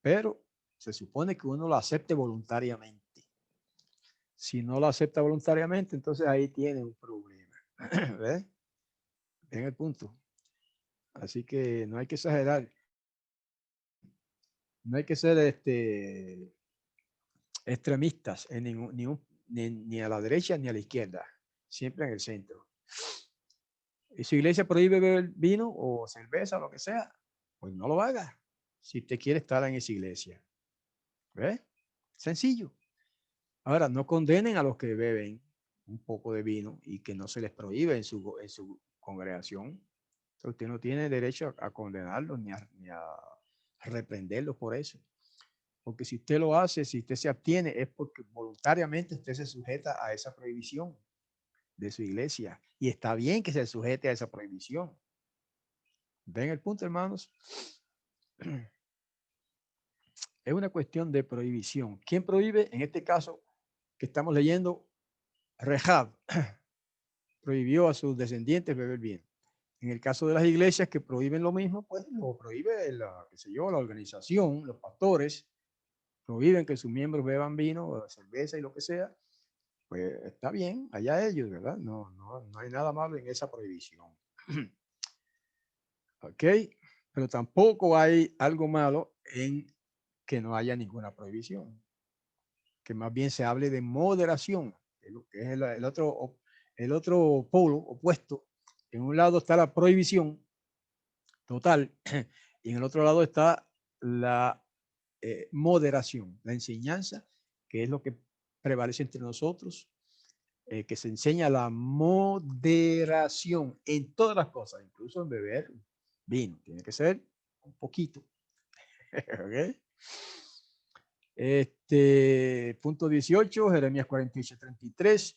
Pero se supone que uno lo acepte voluntariamente. Si no lo acepta voluntariamente, entonces ahí tiene un problema. ¿Ves? En el punto. Así que no hay que exagerar. No hay que ser extremistas en ni a la derecha ni a la izquierda. Siempre en el centro. Y si la iglesia prohíbe beber vino o cerveza o lo que sea, pues no lo haga. Si usted quiere estar en esa iglesia. ¿Ves? Sencillo. Ahora, no condenen a los que beben un poco de vino y que no se les prohíbe en su congregación. Entonces, usted no tiene derecho a condenarlos ni a reprenderlos por eso. Porque si usted lo hace, si usted se abstiene, es porque voluntariamente usted se sujeta a esa prohibición de su iglesia. Y está bien que se sujete a esa prohibición. ¿Ven el punto, hermanos? Es una cuestión de prohibición. ¿Quién prohíbe? En este caso que estamos leyendo, Rechab prohibió a sus descendientes beber vino. En el caso de las iglesias que prohíben lo mismo, pues lo prohíbe qué sé yo, la organización, los pastores, prohíben que sus miembros beban vino o cerveza y lo que sea, pues está bien, allá ellos, ¿verdad? No hay nada malo en esa prohibición. ¿Ok? Pero tampoco hay algo malo en que no haya ninguna prohibición. Que más bien se hable de moderación, que es el otro polo opuesto. En un lado está la prohibición total y en el otro lado está la moderación, la enseñanza, que es lo que prevalece entre nosotros, que se enseña la moderación en todas las cosas, incluso en beber vino. Tiene que ser un poquito. ¿Okay? Punto 18, Jeremías 48:33.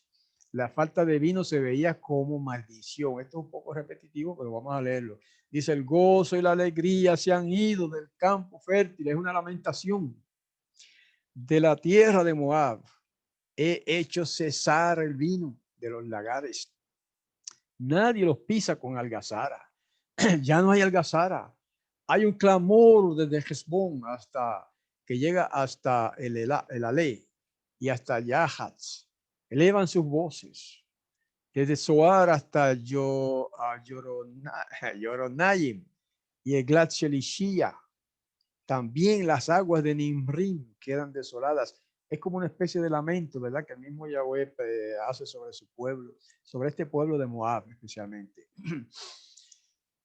La falta de vino se veía como maldición. Esto es un poco repetitivo, pero vamos a leerlo. Dice, el gozo y la alegría se han ido del campo fértil. Es una lamentación de la tierra de Moab. He hecho cesar el vino de los lagares. Nadie los pisa con algazara. Ya no hay algazara. Hay un clamor desde Hezbón hasta que llega hasta el Ale y hasta Yahatz. Elevan sus voces. Desde Zoar hasta Yoronayim y Eglat Shelishia. También las aguas de Nimrim quedan desoladas. Es como una especie de lamento, ¿verdad? Que el mismo Yahweh hace sobre su pueblo, sobre este pueblo de Moab especialmente.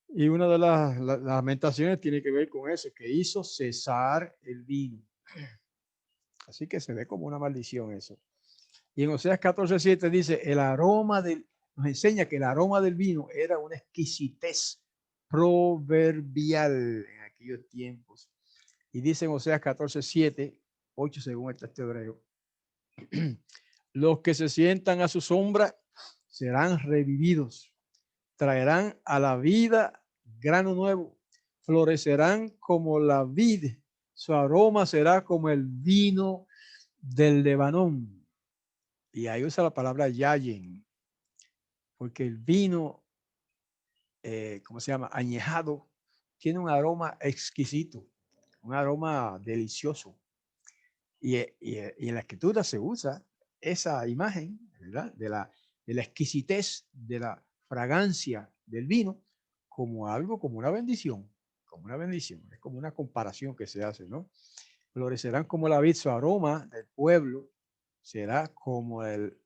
Y una de las lamentaciones tiene que ver con eso, que hizo cesar el vino. Así que se ve como una maldición eso. Y en Oseas 14:7 dice, nos enseña que el aroma del vino era una exquisitez proverbial en aquellos tiempos. Y dice en Oseas 14:7, 8 según el texto hebreo, los que se sientan a su sombra serán revividos, traerán a la vida grano nuevo, florecerán como la vid, su aroma será como el vino del Lebanón. Y ahí usa la palabra yayin, porque el vino, ¿cómo se llama? Añejado, tiene un aroma exquisito, un aroma delicioso. Y en la escritura se usa esa imagen, ¿verdad? De la exquisitez, de la fragancia del vino, como algo, como una bendición, como una bendición. Es como una comparación que se hace, ¿no? Florecerán como la vid, su aroma del pueblo será como el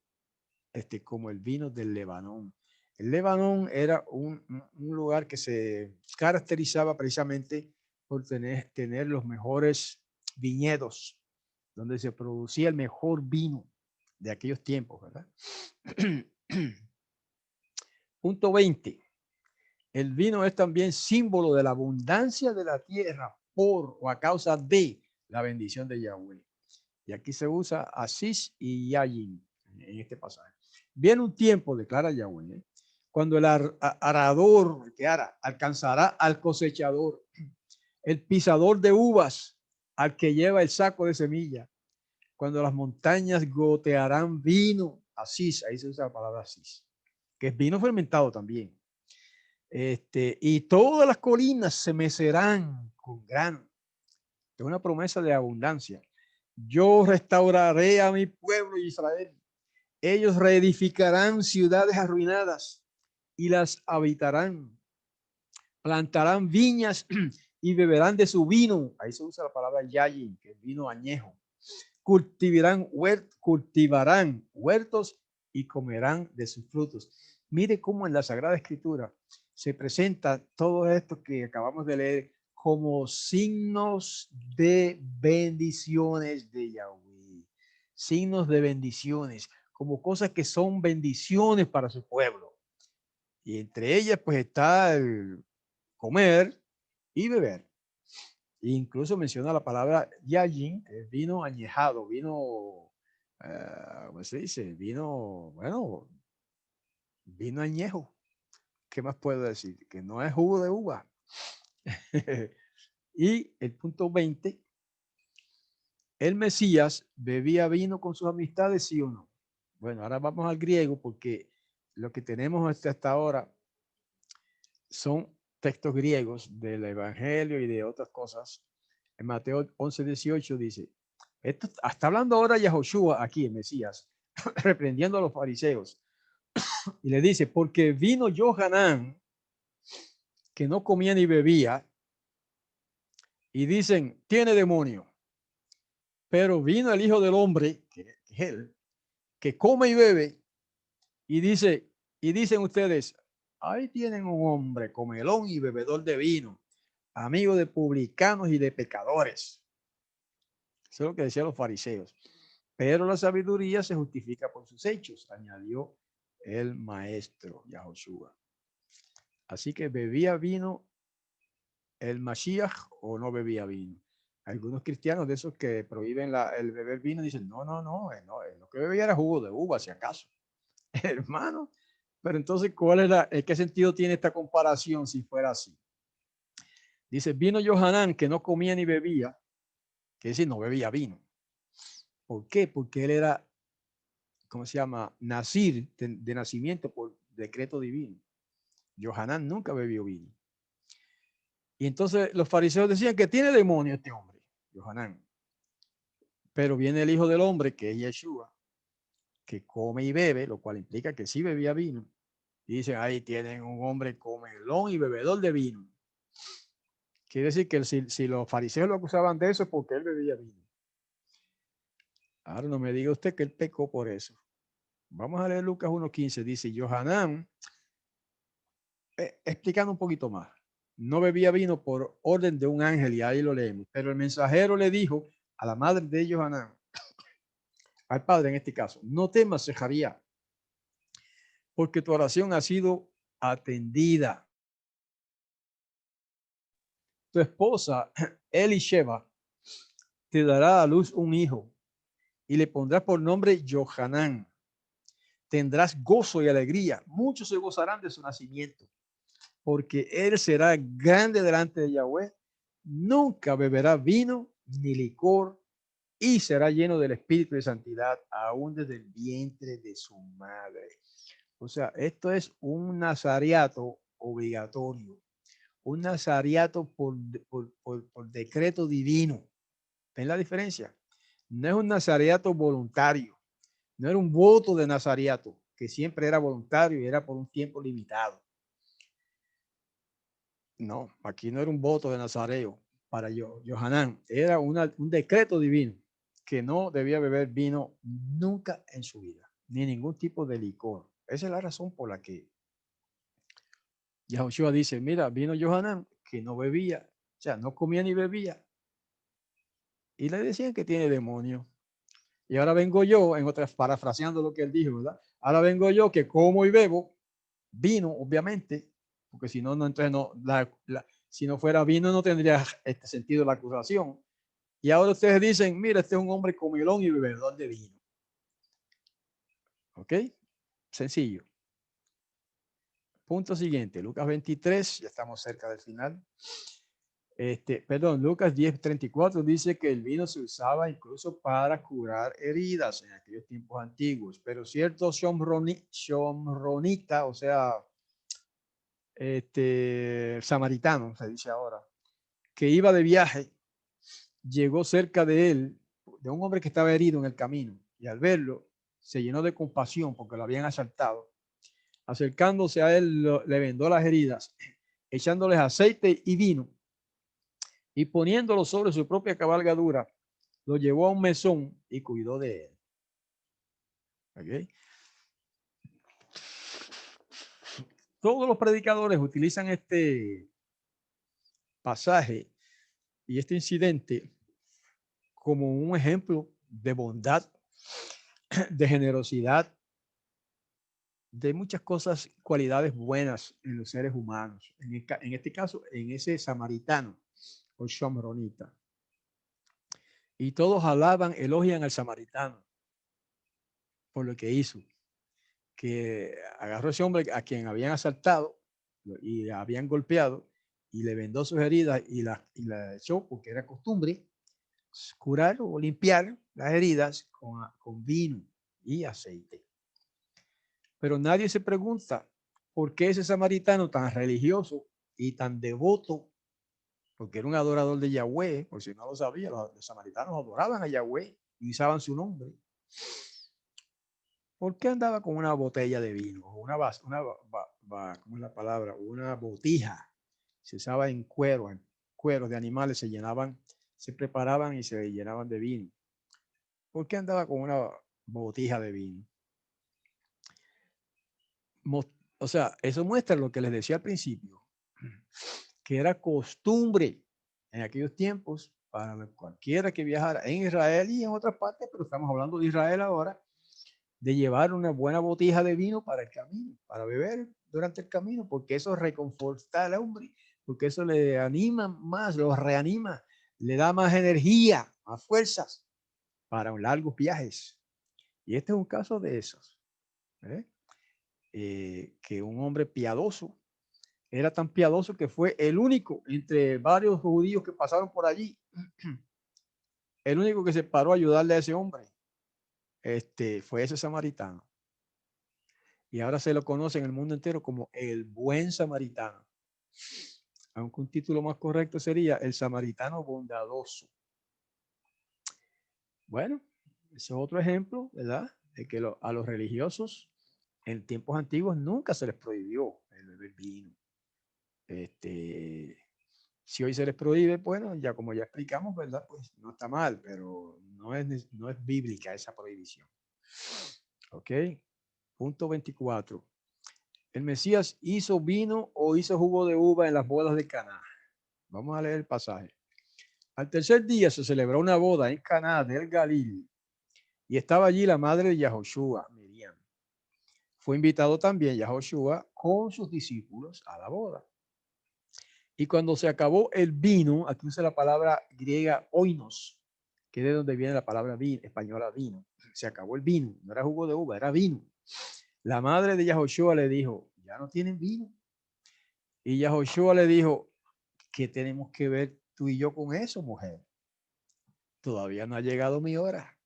vino del Lebanón. El Lebanón era un lugar que se caracterizaba precisamente por tener los mejores viñedos, donde se producía el mejor vino de aquellos tiempos, ¿verdad? Punto 20. El vino es también símbolo de la abundancia de la tierra por o a causa de la bendición de Yahweh. Y aquí se usa Asís y Yayin en este pasaje. Viene un tiempo, declara Yahweh, cuando el arador que ara alcanzará al cosechador, el pisador de uvas al que lleva el saco de semilla, cuando las montañas gotearán vino, Asís, ahí se usa la palabra Asís, que es vino fermentado también. Y todas las colinas se mecerán con grano. Es una promesa de abundancia. Yo restauraré a mi pueblo Israel. Ellos reedificarán ciudades arruinadas y las habitarán. Plantarán viñas y beberán de su vino. Ahí se usa la palabra yayin, que es vino añejo. Cultivarán huertos y comerán de sus frutos. Mire cómo en la Sagrada Escritura se presenta todo esto que acabamos de leer como signos de bendiciones de Yahweh, signos de bendiciones, como cosas que son bendiciones para su pueblo. Y entre ellas pues está el comer y beber. Incluso menciona la palabra yayin, que es vino añejado, vino, ¿cómo se dice? Vino, bueno, vino añejo. ¿Qué más puedo decir? Que no es jugo de uva. Y el punto 20, el Mesías bebía vino con sus amistades, ¿sí o no? Bueno, ahora vamos al griego porque lo que tenemos hasta ahora son textos griegos del Evangelio y de otras cosas. En Mateo 11:18 dice, esto está hablando ahora Yahoshua aquí, el Mesías, reprendiendo a los fariseos. Y le dice, porque vino Johanán, que no comía ni bebía, y dicen, tiene demonio. Pero vino el Hijo del Hombre, que es él, que come y bebe, y dicen ustedes, ahí tienen un hombre comelón y bebedor de vino, amigo de publicanos y de pecadores. Eso es lo que decían los fariseos. Pero la sabiduría se justifica por sus hechos, añadió el maestro Yahoshua. Así que bebía vino el Mashiach o no bebía vino. Algunos cristianos de esos que prohíben el beber vino dicen, no, lo que bebía era jugo de uva, si acaso. Hermano, pero entonces, ¿qué sentido tiene esta comparación si fuera así? Dice, vino Johanán que no comía ni bebía, que decir, no bebía vino. ¿Por qué? Porque él era, ¿cómo se llama? Nazir de nacimiento por decreto divino. Johanán nunca bebió vino. Y entonces los fariseos decían que tiene demonio este hombre, Johanán. Pero viene el Hijo del Hombre, que es Yeshua, que come y bebe, lo cual implica que sí bebía vino. Y dicen, ahí tienen un hombre comelón y bebedor de vino. Quiere decir que si los fariseos lo acusaban de eso es porque él bebía vino. Ahora no me diga usted que él pecó por eso. Vamos a leer Lucas 1:15. Dice, Johanán, explicando un poquito más, no bebía vino por orden de un ángel, y ahí lo leemos. Pero el mensajero le dijo a la madre de Johanán, al padre en este caso, no temas, Zecaría, porque tu oración ha sido atendida. Tu esposa, Elisheba, te dará a luz un hijo y le pondrás por nombre Johanán. Tendrás gozo y alegría. Muchos se gozarán de su nacimiento, porque él será grande delante de Yahweh. Nunca beberá vino ni licor y será lleno del espíritu de santidad, aún desde el vientre de su madre. O sea, esto es un nazariato obligatorio, un nazariato por decreto divino. ¿Ven la diferencia? No es un nazariato voluntario, no era un voto de nazariato, que siempre era voluntario y era por un tiempo limitado. No, aquí no era un voto de nazareo para Johanán. Era un decreto divino que no debía beber vino nunca en su vida, ni ningún tipo de licor. Esa es la razón por la que Yahushua dice, mira, vino Johanán que no bebía, o sea, no comía ni bebía. Y le decían que tiene demonio. Y ahora vengo yo, en otras, parafraseando lo que él dijo, ¿verdad? Ahora vengo yo que como y bebo vino, obviamente, porque si no, no entonces no, si no fuera vino no tendría este sentido la acusación. Y ahora ustedes dicen, mira, este es un hombre comilón y bebedor de vino. ¿Ok? Sencillo. Punto siguiente, Lucas 23, ya estamos cerca del final. Perdón, Lucas 10:34 dice que el vino se usaba incluso para curar heridas en aquellos tiempos antiguos, pero cierto shomronita, o sea, samaritano, se dice ahora, que iba de viaje, llegó cerca de él, de un hombre que estaba herido en el camino, y al verlo, se llenó de compasión porque lo habían asaltado. Acercándose a él, le vendó las heridas, echándoles aceite y vino, y poniéndolo sobre su propia cabalgadura, lo llevó a un mesón y cuidó de él. ¿Okay? Todos los predicadores utilizan este pasaje y este incidente como un ejemplo de bondad, de generosidad, de muchas cosas, cualidades buenas en los seres humanos. En este caso, en ese samaritano o shomronita. Y todos alaban, elogian al samaritano por lo que hizo, que agarró a ese hombre a quien habían asaltado y habían golpeado y le vendó sus heridas y la echó, porque era costumbre curar o limpiar las heridas con vino y aceite. Pero nadie se pregunta por qué ese samaritano tan religioso y tan devoto, porque era un adorador de Yahweh, por si no lo sabía, los samaritanos adoraban a Yahweh y usaban su nombre. ¿Por qué andaba con una botella de vino? ¿Cómo es la palabra? Una botija. Se usaba en cueros de animales, se llenaban, se preparaban y se llenaban de vino. ¿Por qué andaba con una botija de vino? O sea, eso muestra lo que les decía al principio, que era costumbre en aquellos tiempos para cualquiera que viajara en Israel y en otras partes, pero estamos hablando de Israel ahora, de llevar una buena botija de vino para el camino, para beber durante el camino, porque eso reconforta al hombre, porque eso le anima más, lo reanima, le da más energía, más fuerzas para largos viajes. Y este es un caso de esos, que un hombre piadoso, era tan piadoso que fue el único entre varios judíos que pasaron por allí, el único que se paró a ayudarle a ese hombre, fue ese samaritano. Y ahora se lo conoce en el mundo entero como el buen samaritano. Aunque un título más correcto sería el samaritano bondadoso. Bueno, ese es otro ejemplo, ¿verdad? De que a los religiosos en tiempos antiguos nunca se les prohibió el beber vino. Si hoy se les prohíbe, bueno, ya como ya explicamos, ¿verdad? Pues no está mal, pero no es bíblica esa prohibición. ¿Ok? Punto 24. El Mesías hizo vino o hizo jugo de uva en las bodas de Caná. Vamos a leer el pasaje. Al tercer día se celebró una boda en Caná del Galil y estaba allí la madre de Yahoshua, Miriam. Fue invitado también Yahoshua con sus discípulos a la boda. Y cuando se acabó el vino, aquí usa la palabra griega oinos, que es de donde viene la palabra vino, española vino. Se acabó el vino, no era jugo de uva, era vino. La madre de Yahoshua le dijo, ya no tienen vino. Y Yahoshua le dijo, ¿qué tenemos que ver tú y yo con eso, mujer? Todavía no ha llegado mi hora.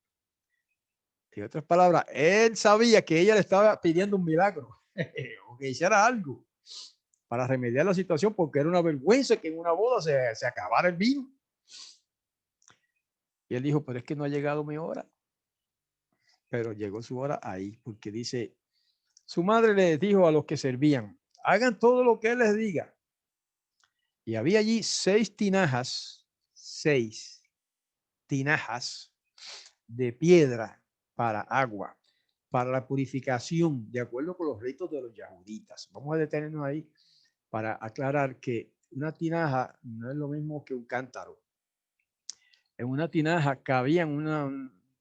En otras palabras, él sabía que ella le estaba pidiendo un milagro o que hiciera algo para remediar la situación, porque era una vergüenza que en una boda se acabara el vino. Y él dijo, pero es que no ha llegado mi hora. Pero llegó su hora ahí, porque dice, su madre le dijo a los que servían, hagan todo lo que él les diga. Y había allí 6 tinajas 6 tinajas de piedra para agua, para la purificación, de acuerdo con los ritos de los yahuditas. Vamos a detenernos ahí para aclarar que una tinaja no es lo mismo que un cántaro. En una tinaja cabían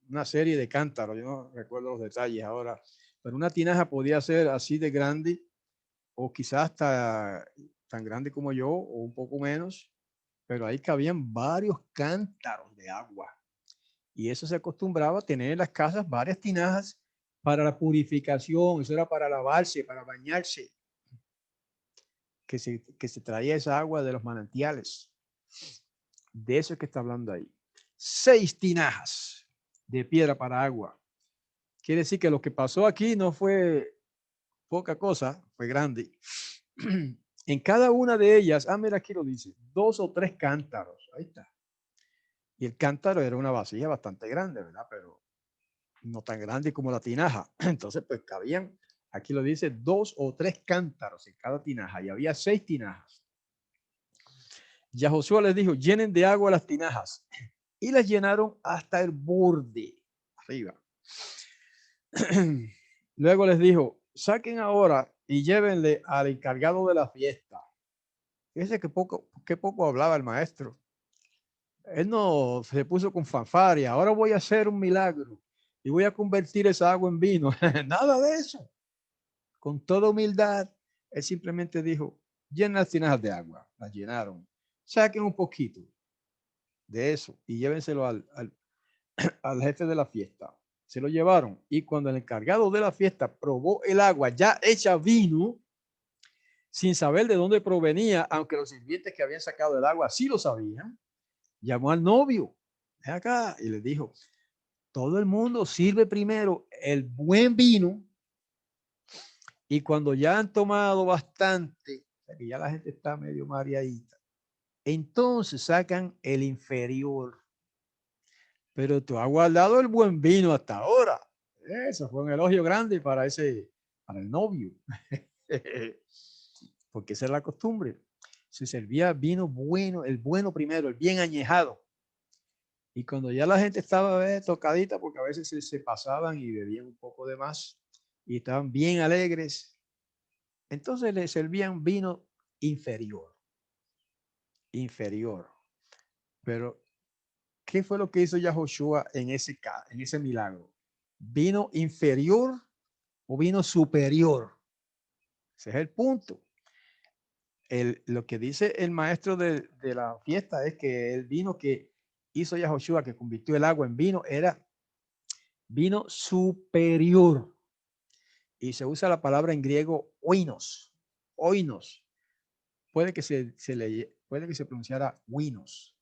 una serie de cántaros, yo no recuerdo los detalles ahora, pero una tinaja podía ser así de grande o quizás hasta tan grande como yo o un poco menos, pero ahí cabían varios cántaros de agua. Y eso se acostumbraba a tener en las casas varias tinajas para la purificación, eso era para lavarse, para bañarse, que se traía esa agua de los manantiales. De eso es que está hablando ahí. 6 tinajas de piedra para agua. Quiere decir que lo que pasó aquí no fue poca cosa, fue grande. En cada una de ellas, mira aquí lo dice, 2 o 3 cántaros. Ahí está. Y el cántaro era una vasija bastante grande, ¿verdad? Pero no tan grande como la tinaja. Entonces, pues cabían, aquí lo dice, 2 o 3 cántaros en cada tinaja. Y había 6 tinajas. Ya Josué les dijo, llenen de agua las tinajas. Y las llenaron hasta el borde, arriba. Luego les dijo, saquen ahora y llévenle al encargado de la fiesta. Fíjense qué poco hablaba el maestro. Él no se puso con fanfarria. Ahora voy a hacer un milagro y voy a convertir esa agua en vino. Nada de eso. Con toda humildad, él simplemente dijo, llenen las tinajas de agua. Las llenaron. Saquen un poquito de eso y llévenselo al jefe de la fiesta. Se lo llevaron y cuando el encargado de la fiesta probó el agua ya hecha vino, sin saber de dónde provenía, aunque los sirvientes que habían sacado el agua sí lo sabían, llamó al novio, ven acá, y le dijo, todo el mundo sirve primero el buen vino y cuando ya han tomado bastante, o sea que ya la gente está medio mareadita, entonces sacan el inferior. Pero tú has guardado el buen vino hasta ahora. Eso fue un elogio grande para el novio. Porque esa es la costumbre. Se servía vino bueno, el bueno primero, el bien añejado. Y cuando ya la gente estaba tocadita, porque a veces se pasaban y bebían un poco de más y estaban bien alegres, entonces le servían vino inferior. Inferior. Pero, ¿qué fue lo que hizo Yahoshua en ese milagro? ¿Vino inferior o vino superior? Ese es el punto. Lo que dice el maestro de la fiesta es que el vino que hizo Yahoshua, que convirtió el agua en vino, era vino superior. Y se usa la palabra en griego oinos. Oinos. Puede que se pronunciara winos.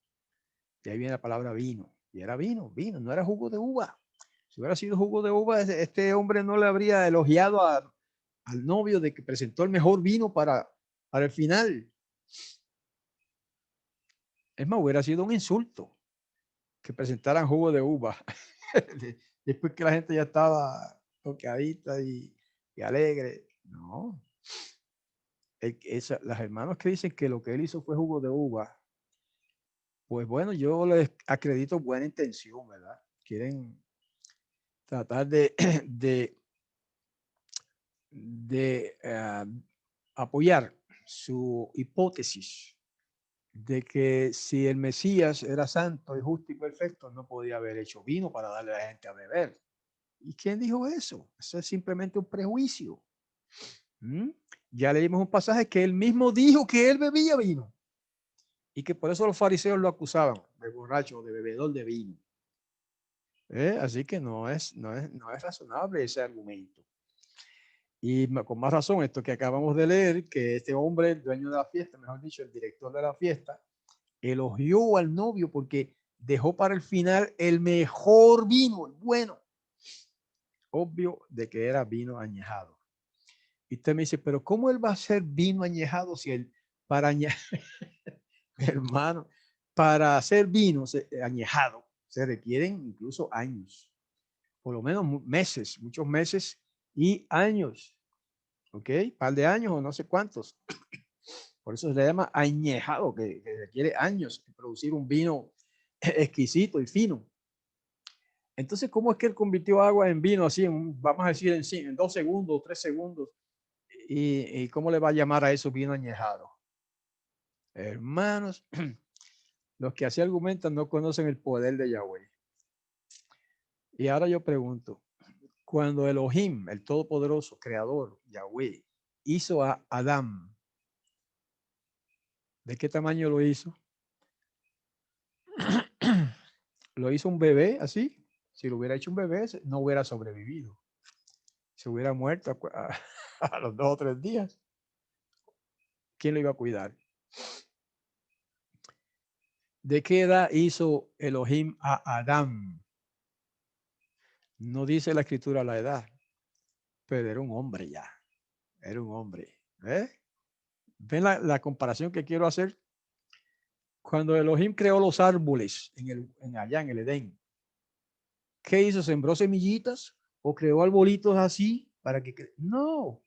De ahí viene la palabra vino. Y era vino, no era jugo de uva. Si hubiera sido jugo de uva, este hombre no le habría elogiado al novio de que presentó el mejor vino para el final. Es más, hubiera sido un insulto que presentaran jugo de uva. Después que la gente ya estaba tocadita y alegre. No. Las hermanos que dicen que lo que él hizo fue jugo de uva, pues bueno, yo les acredito buena intención, ¿verdad? Quieren tratar de, de apoyar su hipótesis de que si el Mesías era santo y justo y perfecto, no podía haber hecho vino para darle a la gente a beber. ¿Y quién dijo eso? Eso es simplemente un prejuicio. ¿Mm? Ya leímos un pasaje que él mismo dijo que él bebía vino y que por eso los fariseos lo acusaban de borracho, de bebedor de vino. Así que no es razonable ese argumento. Y con más razón, esto que acabamos de leer, que este hombre, el dueño de la fiesta, mejor dicho, el director de la fiesta, elogió al novio porque dejó para el final el mejor vino, el bueno. Obvio de que era vino añejado. Y usted me dice, pero ¿cómo él va a ser vino añejado si él, para hermano, para hacer vino añejado se requieren incluso años, por lo menos meses, muchos meses y años, ¿ok? Par de años o no sé cuántos. Por eso se le llama añejado, que requiere años de producir un vino exquisito y fino. Entonces, ¿cómo es que él convirtió agua en vino así, vamos a decir, en 2 segundos, 3 segundos? ¿Y cómo le va a llamar a eso vino añejado? Hermanos, los que así argumentan no conocen el poder de Yahweh. Y ahora yo pregunto, cuando Elohim, el Todopoderoso, Creador, Yahweh, hizo a Adán, ¿de qué tamaño lo hizo? Lo hizo un bebé así. Si lo hubiera hecho un bebé, no hubiera sobrevivido. Se hubiera muerto a los 2 o 3 días. ¿Quién lo iba a cuidar? ¿De qué edad hizo Elohim a Adán? No dice la escritura la edad, pero era un hombre ya. Era un hombre. ¿Ven la comparación que quiero hacer? Cuando Elohim creó los árboles allá en el Edén, ¿qué hizo? ¿Sembró semillitas o creó arbolitos así para que? No.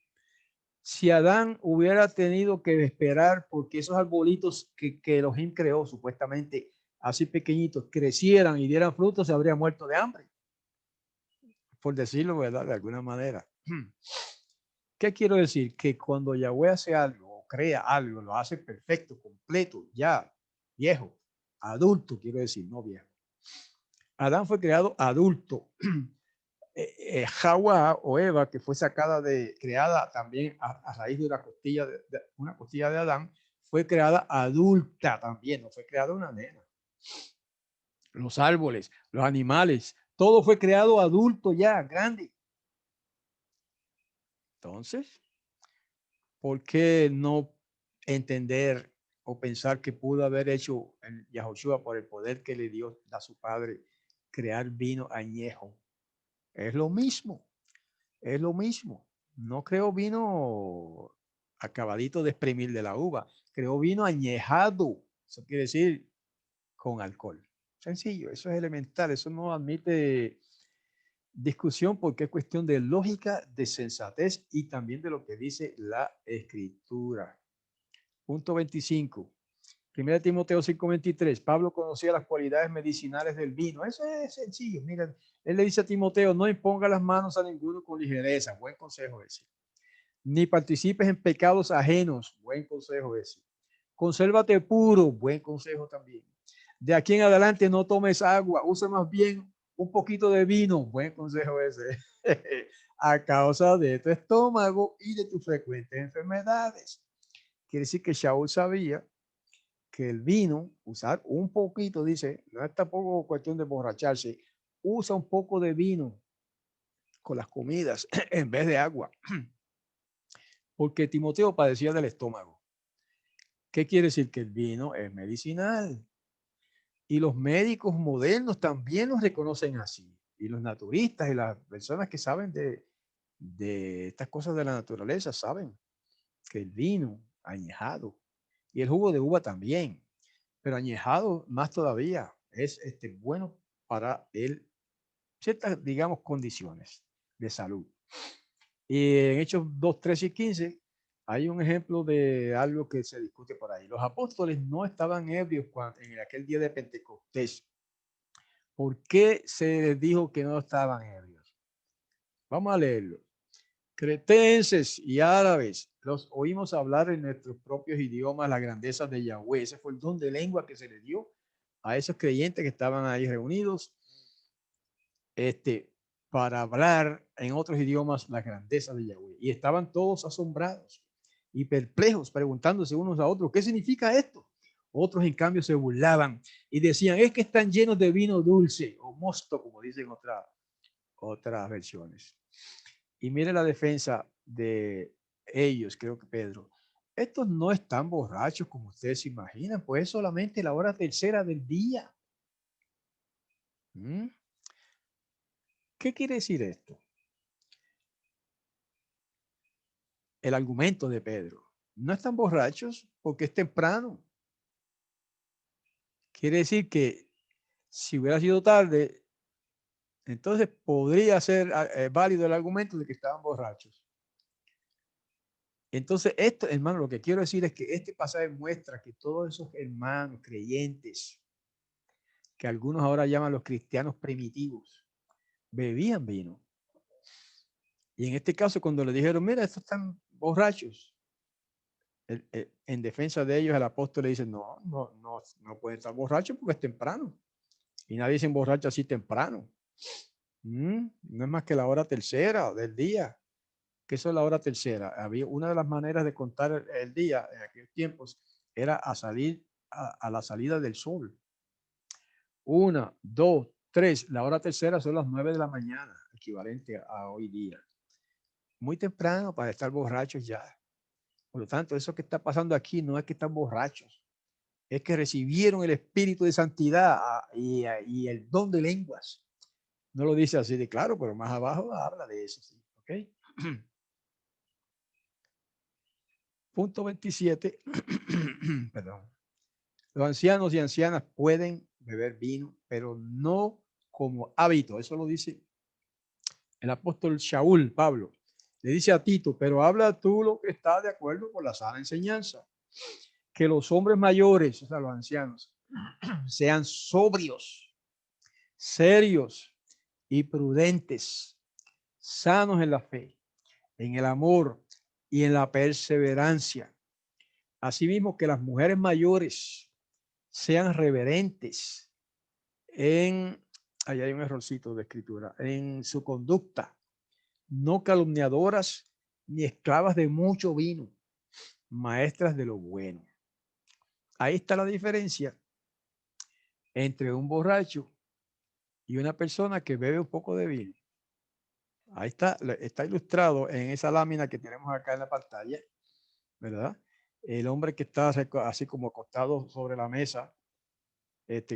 Si Adán hubiera tenido que esperar porque esos arbolitos que Elohim creó supuestamente así pequeñitos crecieran y dieran frutos, se habría muerto de hambre, por decirlo, ¿verdad? De alguna manera. ¿Qué quiero decir? Que cuando Yahweh hace algo o crea algo, lo hace perfecto, completo, ya, viejo, adulto, quiero decir, no viejo. Adán fue creado adulto. Hawa o Eva, que fue creada también a raíz de una costilla de Adán, fue creada adulta también, no fue creada una nena. Los árboles, los animales, todo fue creado adulto ya, grande. Entonces, ¿por qué no entender o pensar que pudo haber hecho Yahushua por el poder que le dio a su padre crear vino añejo? Es lo mismo. Es lo mismo. No creo vino acabadito de exprimir de la uva. Creo vino añejado. Eso quiere decir con alcohol. Sencillo, eso es elemental. Eso no admite discusión porque es cuestión de lógica, de sensatez y también de lo que dice la escritura. Punto 25. 1 Timoteo 5:23. Pablo conocía las cualidades medicinales del vino. Eso es sencillo. Miren, él le dice a Timoteo, no imponga las manos a ninguno con ligereza. Buen consejo ese. Ni participes en pecados ajenos. Buen consejo ese. Consérvate puro. Buen consejo también. De aquí en adelante no tomes agua. Usa más bien un poquito de vino. Buen consejo ese. A causa de tu estómago y de tus frecuentes enfermedades. Quiere decir que Shaul sabía que el vino, usar un poquito, dice, no es tampoco cuestión de emborracharse, usa un poco de vino con las comidas en vez de agua, porque Timoteo padecía del estómago. ¿Qué quiere decir? Que el vino es medicinal y los médicos modernos también los reconocen así, y los naturistas y las personas que saben de estas cosas de la naturaleza saben que el vino añejado y el jugo de uva también, pero añejado más todavía es bueno para ciertas, digamos, condiciones de salud. Y en Hechos 2, 13 y 15 hay un ejemplo de algo que se discute por ahí. Los apóstoles no estaban ebrios en aquel día de Pentecostés. ¿Por qué se les dijo que no estaban ebrios? Vamos a leerlo. Cretenses y árabes, los oímos hablar en nuestros propios idiomas las grandezas de Yahweh. Ese fue el don de lengua que se le dio a esos creyentes que estaban ahí reunidos, para hablar en otros idiomas las grandezas de Yahweh. Y estaban todos asombrados y perplejos, preguntándose unos a otros, ¿qué significa esto? Otros, en cambio, se burlaban y decían, es que están llenos de vino dulce o mosto, como dicen otras versiones. Y mire la defensa de ellos, creo que Pedro. Estos no están borrachos como ustedes se imaginan, pues es solamente la hora tercera del día. ¿Qué quiere decir esto? El argumento de Pedro. No están borrachos porque es temprano. Quiere decir que si hubiera sido tarde, entonces podría ser válido el argumento de que estaban borrachos. Entonces, esto, hermano, lo que quiero decir es que este pasaje muestra que todos esos hermanos creyentes que algunos ahora llaman los cristianos primitivos, bebían vino. Y en este caso, cuando le dijeron, mira, estos están borrachos, en defensa de ellos, el apóstol le dice, no pueden estar borrachos porque es temprano. Y nadie se emborracha así temprano. No es más que la hora tercera del día. Que eso es la hora tercera. Había una de las maneras de contar el día en aquellos tiempos era a salir a la salida del sol. 1, 2, 3. La hora tercera son las 9 de la mañana, equivalente a hoy día. Muy temprano para estar borrachos ya. Por lo tanto, eso que está pasando aquí no es que están borrachos, es que recibieron el espíritu de santidad y el don de lenguas. No lo dice así de claro, pero más abajo habla de eso. ¿Sí? ¿Okay? Punto 27. Perdón. Los ancianos y ancianas pueden beber vino, pero no como hábito. Eso lo dice el apóstol Shaul, Pablo. Le dice a Tito, pero habla tú lo que está de acuerdo con la sana enseñanza. Que los hombres mayores, o sea, los ancianos, sean sobrios, serios y prudentes, sanos en la fe, en el amor y en la perseverancia. Asimismo, que las mujeres mayores sean reverentes en, ahí hay un errorcito de escritura, en su conducta, no calumniadoras ni esclavas de mucho vino, maestras de lo bueno. Ahí está la diferencia entre un borracho y una persona que bebe un poco de vino. Ahí está ilustrado en esa lámina que tenemos acá en la pantalla, ¿verdad? El hombre que está así como acostado sobre la mesa,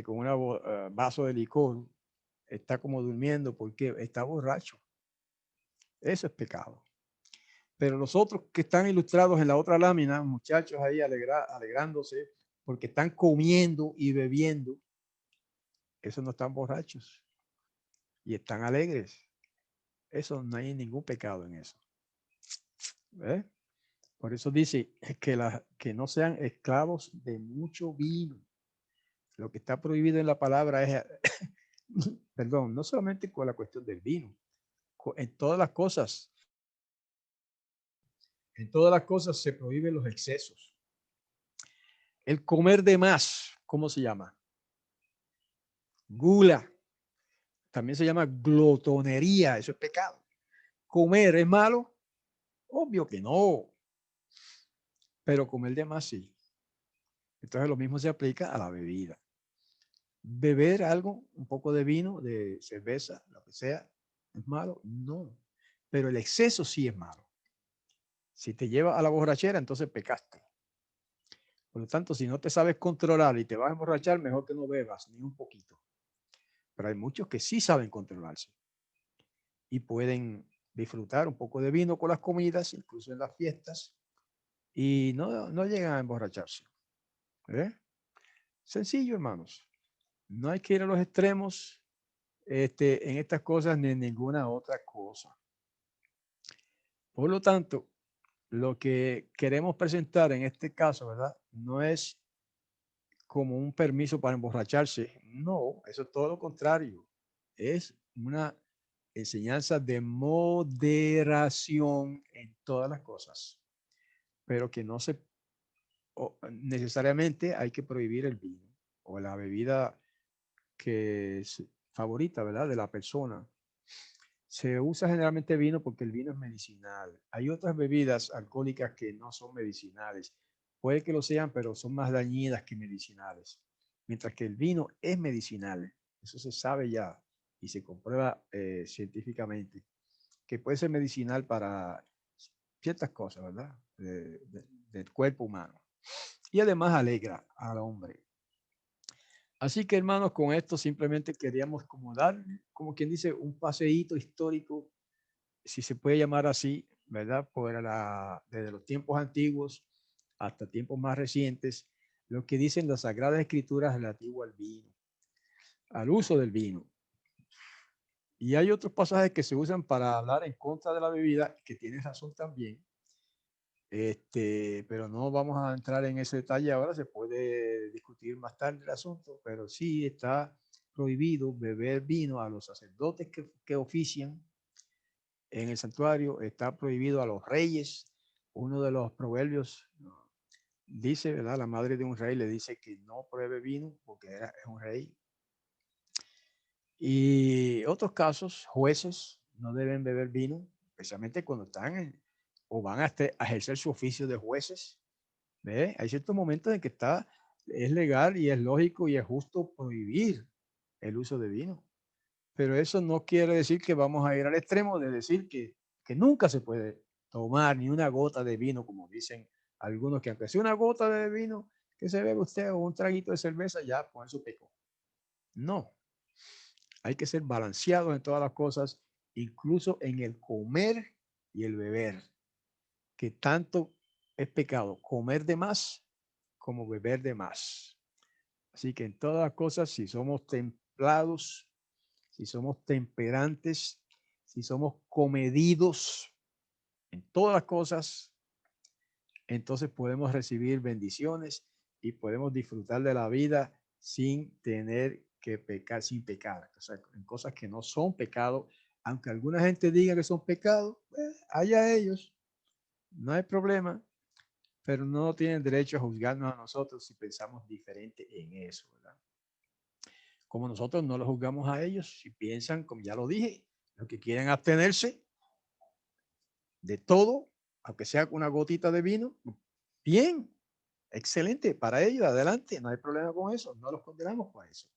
con un vaso de licor, está como durmiendo porque está borracho. Eso es pecado. Pero los otros que están ilustrados en la otra lámina, muchachos ahí alegrándose porque están comiendo y bebiendo, esos no están borrachos y están alegres. Eso no hay ningún pecado en eso. ¿Eh? Por eso dice que no sean esclavos de mucho vino. Lo que está prohibido en la palabra es, perdón, no solamente con la cuestión del vino, en todas las cosas se prohíben los excesos. El comer de más, ¿cómo se llama? Gula. También se llama glotonería, eso es pecado. ¿Comer es malo? Obvio que no, pero comer de más sí. Entonces lo mismo se aplica a la bebida. Beber algo, un poco de vino, de cerveza, lo que sea, ¿es malo? No, pero el exceso sí es malo. Si te lleva a la borrachera, entonces pecaste. Por lo tanto, si no te sabes controlar y te vas a emborrachar, mejor que no bebas ni un poquito. Pero hay muchos que sí saben controlarse y pueden disfrutar un poco de vino con las comidas, incluso en las fiestas, y no llegan a emborracharse. ¿Eh? Sencillo, hermanos. No hay que ir a los extremos en estas cosas ni en ninguna otra cosa. Por lo tanto, lo que queremos presentar en este caso, ¿verdad? No es como un permiso para emborracharse. No, eso es todo lo contrario. Es una enseñanza de moderación en todas las cosas, pero que no se necesariamente hay que prohibir el vino o la bebida que es favorita, ¿verdad? De la persona. Se usa generalmente vino porque el vino es medicinal. Hay otras bebidas alcohólicas que no son medicinales. Puede que lo sean, pero son más dañinas que medicinales. Mientras que el vino es medicinal. Eso se sabe ya y se comprueba científicamente que puede ser medicinal para ciertas cosas, ¿verdad? Del cuerpo humano. Y además alegra al hombre. Así que hermanos, con esto simplemente queríamos como dar, como quien dice, un paseíto histórico, si se puede llamar así, ¿verdad? Desde los tiempos antiguos hasta tiempos más recientes, lo que dicen las Sagradas Escrituras relativo al vino, al uso del vino. Y hay otros pasajes que se usan para hablar en contra de la bebida, que tienen razón también, pero no vamos a entrar en ese detalle ahora, se puede discutir más tarde el asunto, pero sí está prohibido beber vino a los sacerdotes que ofician en el santuario, está prohibido a los reyes. Uno de los proverbios dice, ¿verdad? La madre de un rey le dice que no pruebe vino porque es un rey. Y otros casos, jueces no deben beber vino, especialmente cuando están o van a ejercer su oficio de jueces. ¿Ve? Hay ciertos momentos en que es legal y es lógico y es justo prohibir el uso de vino. Pero eso no quiere decir que vamos a ir al extremo de decir que nunca se puede tomar ni una gota de vino, como dicen algunos, que aunque sea una gota de vino que se bebe usted o un traguito de cerveza, ya con eso pecó. No, hay que ser balanceado en todas las cosas, incluso en el comer y el beber, que tanto es pecado comer de más como beber de más. Así que en todas las cosas, si somos templados, si somos temperantes, si somos comedidos en todas las cosas, entonces podemos recibir bendiciones y podemos disfrutar de la vida sin tener que pecar, sin pecar, o sea, en cosas que no son pecado, aunque alguna gente diga que son pecados, allá ellos, no hay problema, pero no tienen derecho a juzgarnos a nosotros si pensamos diferente en eso, ¿verdad? Como nosotros no los juzgamos a ellos, si piensan, como ya lo dije, lo que quieren abstenerse de todo, aunque sea una gotita de vino, bien, excelente, para ellos, adelante, no hay problema con eso, no los condenamos por eso.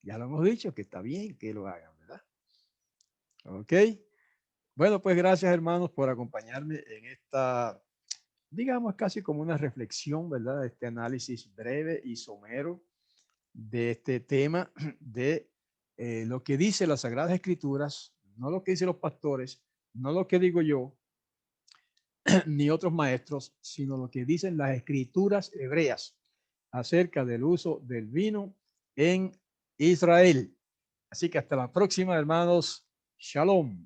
Ya lo hemos dicho, que está bien que lo hagan, ¿verdad? Ok. Bueno, pues gracias hermanos por acompañarme en esta, digamos, casi como una reflexión, ¿verdad? Este análisis breve y somero de este tema de lo que dice las Sagradas Escrituras, no lo que dicen los pastores, no lo que digo yo, ni otros maestros, sino lo que dicen las Escrituras hebreas acerca del uso del vino en Israel. Así que hasta la próxima, hermanos. Shalom.